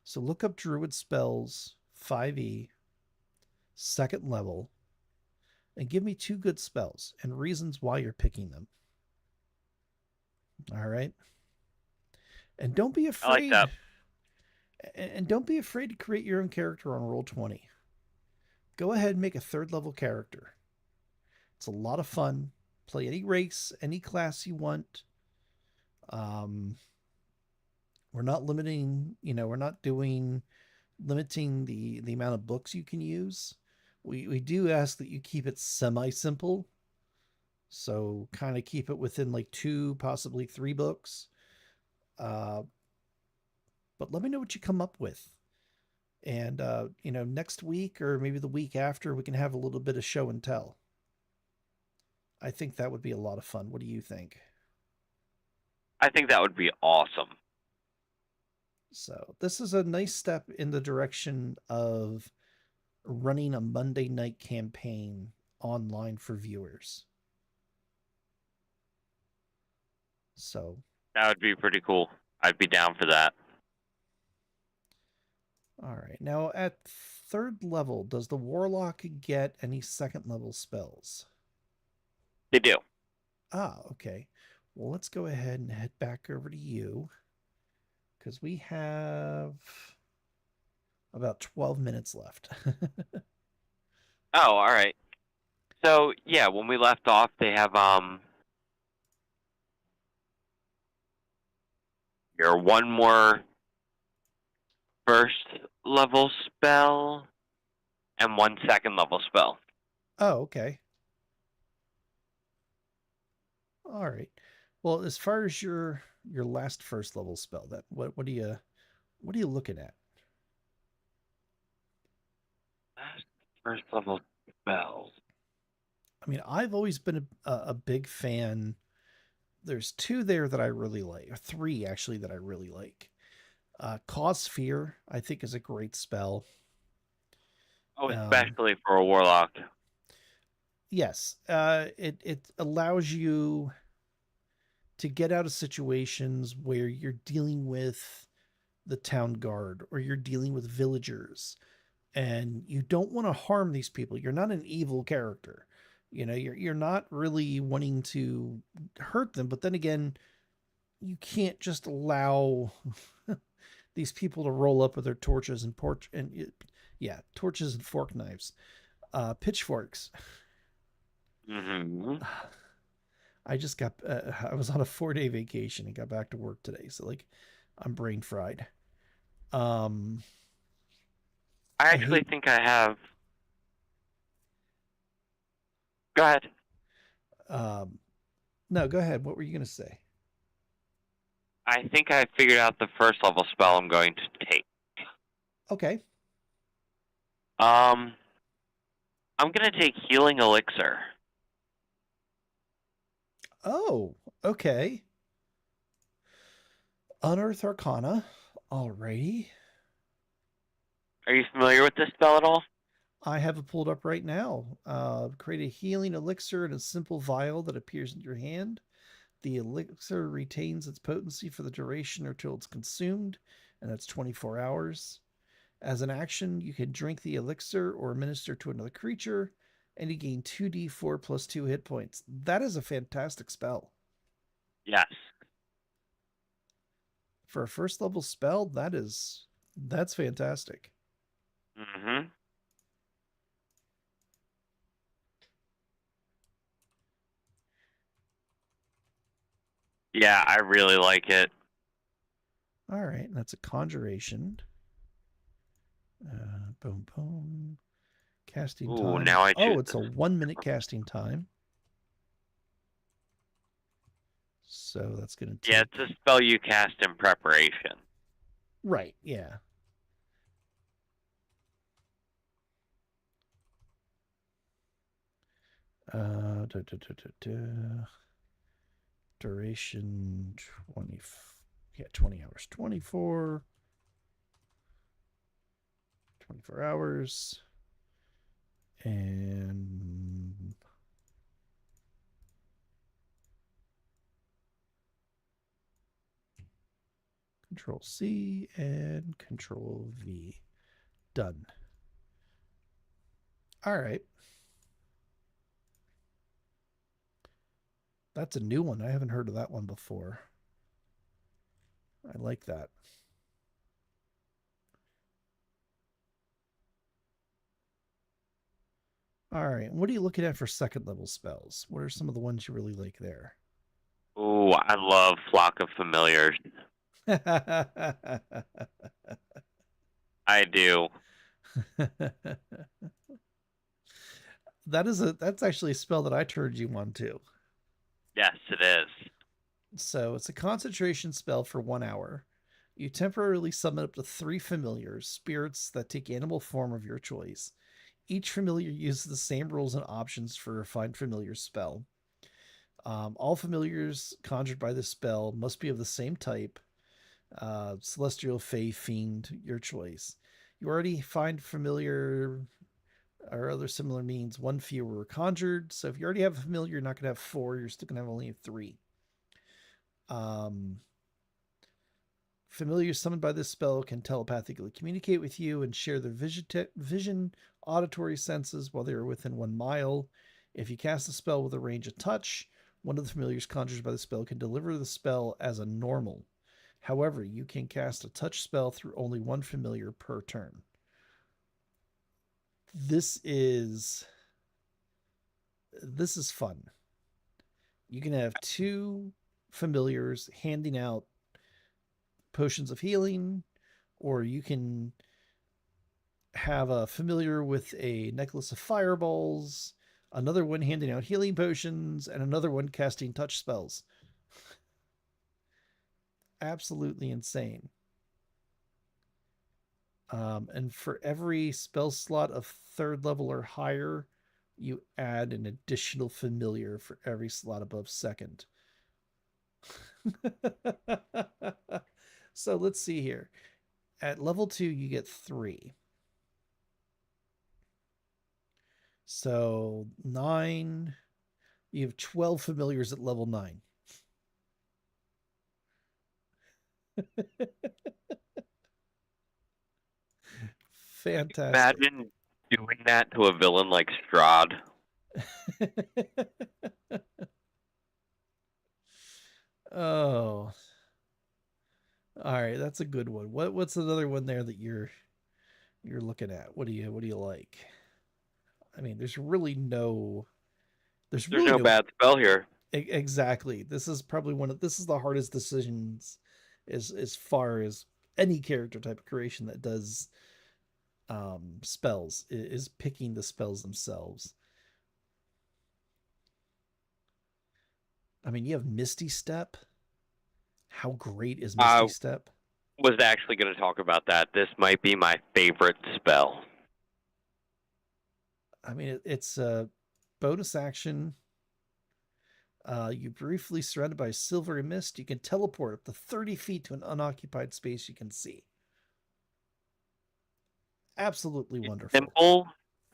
Speaker 1: So look up Druid Spells 5e, second level, and give me two good spells and reasons why you're picking them. All right. And don't be
Speaker 2: I like that.
Speaker 1: afraid. And don't be afraid to create your own character on Roll20. Go ahead and make a third level character. It's a lot of fun. Play any race, any class you want. Um, we're not limiting, we're not doing limiting the amount of books you can use. We do ask that you keep it semi simple. So kind of keep it within like two, possibly three books. Uh, but let me know what you come up with. And next week or maybe the week after, we can have a little bit of show and tell. I think that would be a lot of fun. What do you think?
Speaker 2: I think that would be awesome.
Speaker 1: So this is a nice step in the direction of running a Monday night campaign online for viewers. So,
Speaker 2: That would be pretty cool. I'd be down for that.
Speaker 1: all right. Now, at third level, does the Warlock get any second level spells?
Speaker 2: They do.
Speaker 1: Ah, okay. Well, let's go ahead and head back over to you because we have about 12 minutes left.
Speaker 2: Oh, all right. So yeah, when we left off, they have your one more first level spell and one second level spell.
Speaker 1: Oh, okay. All right. Well, as far as your last first level spell, that what are you looking at?
Speaker 2: First level spells.
Speaker 1: I mean, I've always been a big fan. There's two there that I really like, or three actually that I really like. Cause Fear, I think, is a great spell.
Speaker 2: Oh,
Speaker 1: Um,
Speaker 2: especially for a warlock.
Speaker 1: yes, it allows you to get out of situations where you're dealing with the town guard or you're dealing with villagers and you don't want to harm these people. You're not an evil character. You're not really wanting to hurt them, but then again, you can't just allow these people to roll up with their torches and torches and fork knives, pitchforks.
Speaker 2: Mm-hmm.
Speaker 1: I was on a 4-day vacation and got back to work today, so like I'm brain fried. Um,
Speaker 2: I
Speaker 1: I
Speaker 2: actually
Speaker 1: hate.
Speaker 2: think I have. Go ahead.
Speaker 1: No, go ahead. What were you gonna say?
Speaker 2: I think I figured out the first level spell I'm going to take.
Speaker 1: Okay.
Speaker 2: I'm gonna take Healing Elixir.
Speaker 1: Oh, okay. Unearth Arcana. Alrighty.
Speaker 2: Are you familiar with this spell at all?
Speaker 1: I have it pulled up right now. Create a healing elixir in a simple vial that appears in your hand. The elixir retains its potency for the duration or till it's consumed, and that's 24 hours. As an action, you can drink the elixir or administer to another creature, and you gain 2d4 plus 2 hit points. That is a fantastic spell.
Speaker 2: Yes.
Speaker 1: For a first level spell, that's fantastic.
Speaker 2: Mm-hmm. Yeah, I really like it.
Speaker 1: All right, that's a conjuration. Boom, boom. Casting
Speaker 2: Ooh,
Speaker 1: time.
Speaker 2: now I
Speaker 1: Oh,
Speaker 2: choose
Speaker 1: it's a
Speaker 2: this.
Speaker 1: 1 minute casting time. So that's going to
Speaker 2: Yeah,
Speaker 1: take.
Speaker 2: it's a spell you cast in preparation.
Speaker 1: Right, yeah. Duration 20. Yeah, 20 hours. 24 hours. And Control C and Control V. Done. All right. That's a new one. I haven't heard of that one before. I like that. All right. What are you looking at for second level spells? What are some of the ones you really like there?
Speaker 2: Ooh, I love Flock of Familiars. I do.
Speaker 1: That's actually a spell that I turned you on to.
Speaker 2: Yes, it is.
Speaker 1: So it's a concentration spell for 1 hour. You temporarily summon up to 3 familiars, spirits that take animal form of your choice. Each familiar uses the same rules and options for a find familiar spell. All familiars conjured by this spell must be of the same type, celestial, fey, fiend, your choice. You already find familiar or other similar means one fewer were conjured. So if you already have a familiar, you're not going to have 4. You're still going to have only 3. Um, Familiars summoned by this spell can telepathically communicate with you and share their vision, auditory senses while they are within 1 mile. If you cast a spell with a range of touch, one of the familiars conjured by the spell can deliver the spell as a normal. However, you can cast a touch spell through only one familiar per turn. This is fun. You can have 2 familiars handing out potions of healing, or you can have a familiar with a necklace of fireballs, another one handing out healing potions, and another one casting touch spells. Absolutely insane. And for every spell slot of third level or higher, you add an additional familiar for every slot above second. So let's see here. At level 2, you get 3. So 9. You have 12 familiars at level 9. Fantastic.
Speaker 2: Imagine doing that to a villain like Strahd.
Speaker 1: Oh. All right, that's a good one. What's another one there that you're looking at? What do you like? I mean, there's
Speaker 2: There's
Speaker 1: really
Speaker 2: no
Speaker 1: no
Speaker 2: bad spell here.
Speaker 1: exactly. This is the hardest decisions as far as any character type of creation that does spells is picking the spells themselves. I mean, you have Misty Step How great is
Speaker 2: I
Speaker 1: Misty Step?
Speaker 2: was actually going to talk about that. This might be my favorite spell.
Speaker 1: I mean, it's a bonus action. You briefly surrounded by a silvery mist. You can teleport up to 30 feet to an unoccupied space you can see. Absolutely
Speaker 2: It's
Speaker 1: wonderful.
Speaker 2: simple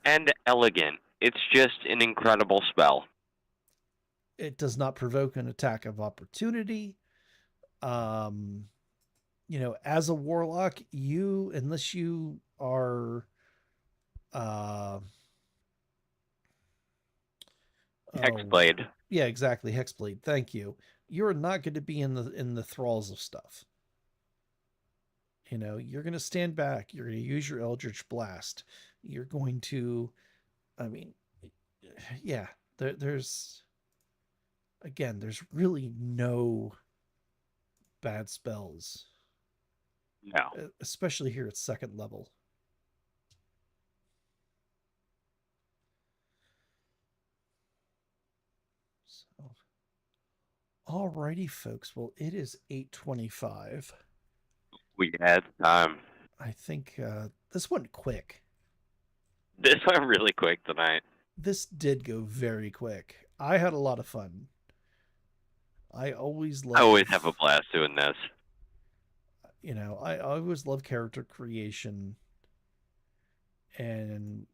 Speaker 2: and elegant. It's just an incredible spell.
Speaker 1: It does not provoke an attack of opportunity. Um, as a warlock, unless you are, uh, oh,
Speaker 2: Hexblade.
Speaker 1: yeah, exactly, Hexblade. Thank you. You're not going to be in the thralls of stuff. You're going to stand back. You're going to use your Eldritch Blast. You're going to, I mean, yeah. There's again, there's really no bad spells,
Speaker 2: No.
Speaker 1: especially here at second level. So, alrighty, folks. Well, it is 8:25.
Speaker 2: We had time.
Speaker 1: I think this went quick.
Speaker 2: This went really quick tonight.
Speaker 1: This did go very quick. I had a lot of fun. I always love.
Speaker 2: I always have a blast doing this.
Speaker 1: I always love character creation, and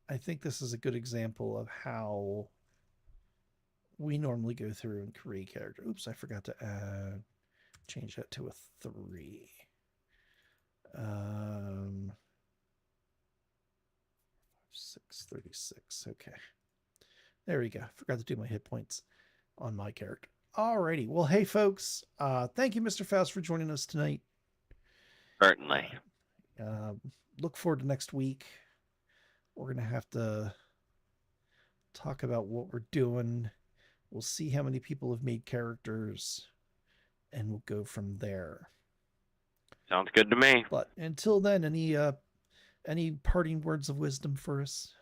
Speaker 1: I think this is a good example of how we normally go through and create character. Oops, I forgot to change that to a 3. 636. Okay. There we go. Forgot to do my hit points on my character. Alrighty. Well, hey folks. Thank you, Mr. Faust, for joining us tonight.
Speaker 2: Certainly.
Speaker 1: Look forward to next week. We're gonna have to talk about what we're doing. We'll see how many people have made characters, and we'll go from there.
Speaker 2: Sounds good to me.
Speaker 1: But until then, any parting words of wisdom for us?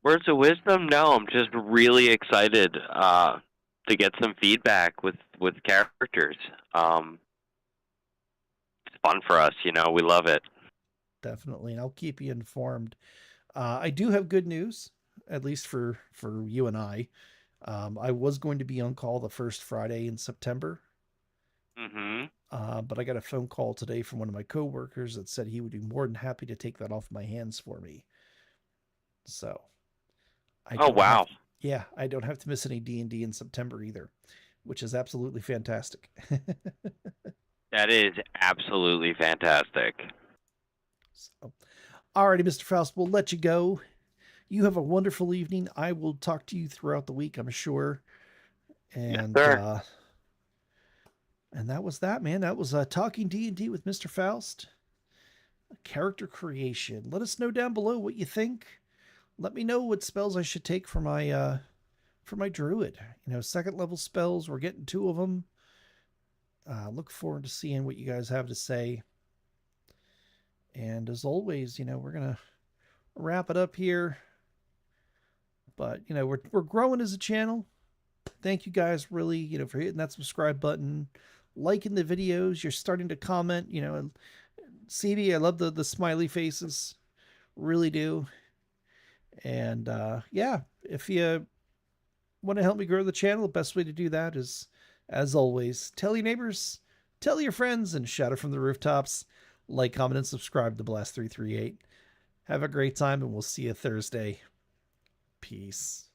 Speaker 2: Words of wisdom? No, I'm just really excited to get some feedback with characters. It's fun for us, we love it.
Speaker 1: Definitely, and I'll keep you informed. I do have good news, at least for you and I. I was going to be on call the first Friday in September.
Speaker 2: Mm-hmm.
Speaker 1: But I got a phone call today from one of my coworkers that said he would be more than happy to take that off my hands for me. So,
Speaker 2: wow.
Speaker 1: Yeah, I don't have to miss any D&D in September either, which is absolutely fantastic.
Speaker 2: That is absolutely fantastic.
Speaker 1: So, alrighty, Mr. Faust, we'll let you go. You have a wonderful evening. I will talk to you throughout the week, I'm sure. And
Speaker 2: yes, sir.
Speaker 1: And that was that, man. That was Talking D&D with Mr. Faust. Character creation. Let us know down below what you think. Let me know what spells I should take for my druid. Second level spells. We're getting 2 of them. Look forward to seeing what you guys have to say. And as always, we're gonna wrap it up here. But we're growing as a channel. Thank you guys really, for hitting that subscribe button, liking the videos. You're starting to comment, CB, I love the smiley faces. Really do. And yeah, if you want to help me grow the channel, the best way to do that is, as always, tell your neighbors, tell your friends, and shout it from the rooftops. Like, comment, and subscribe to Blast 338. Have a great time, and we'll see you Thursday. Peace.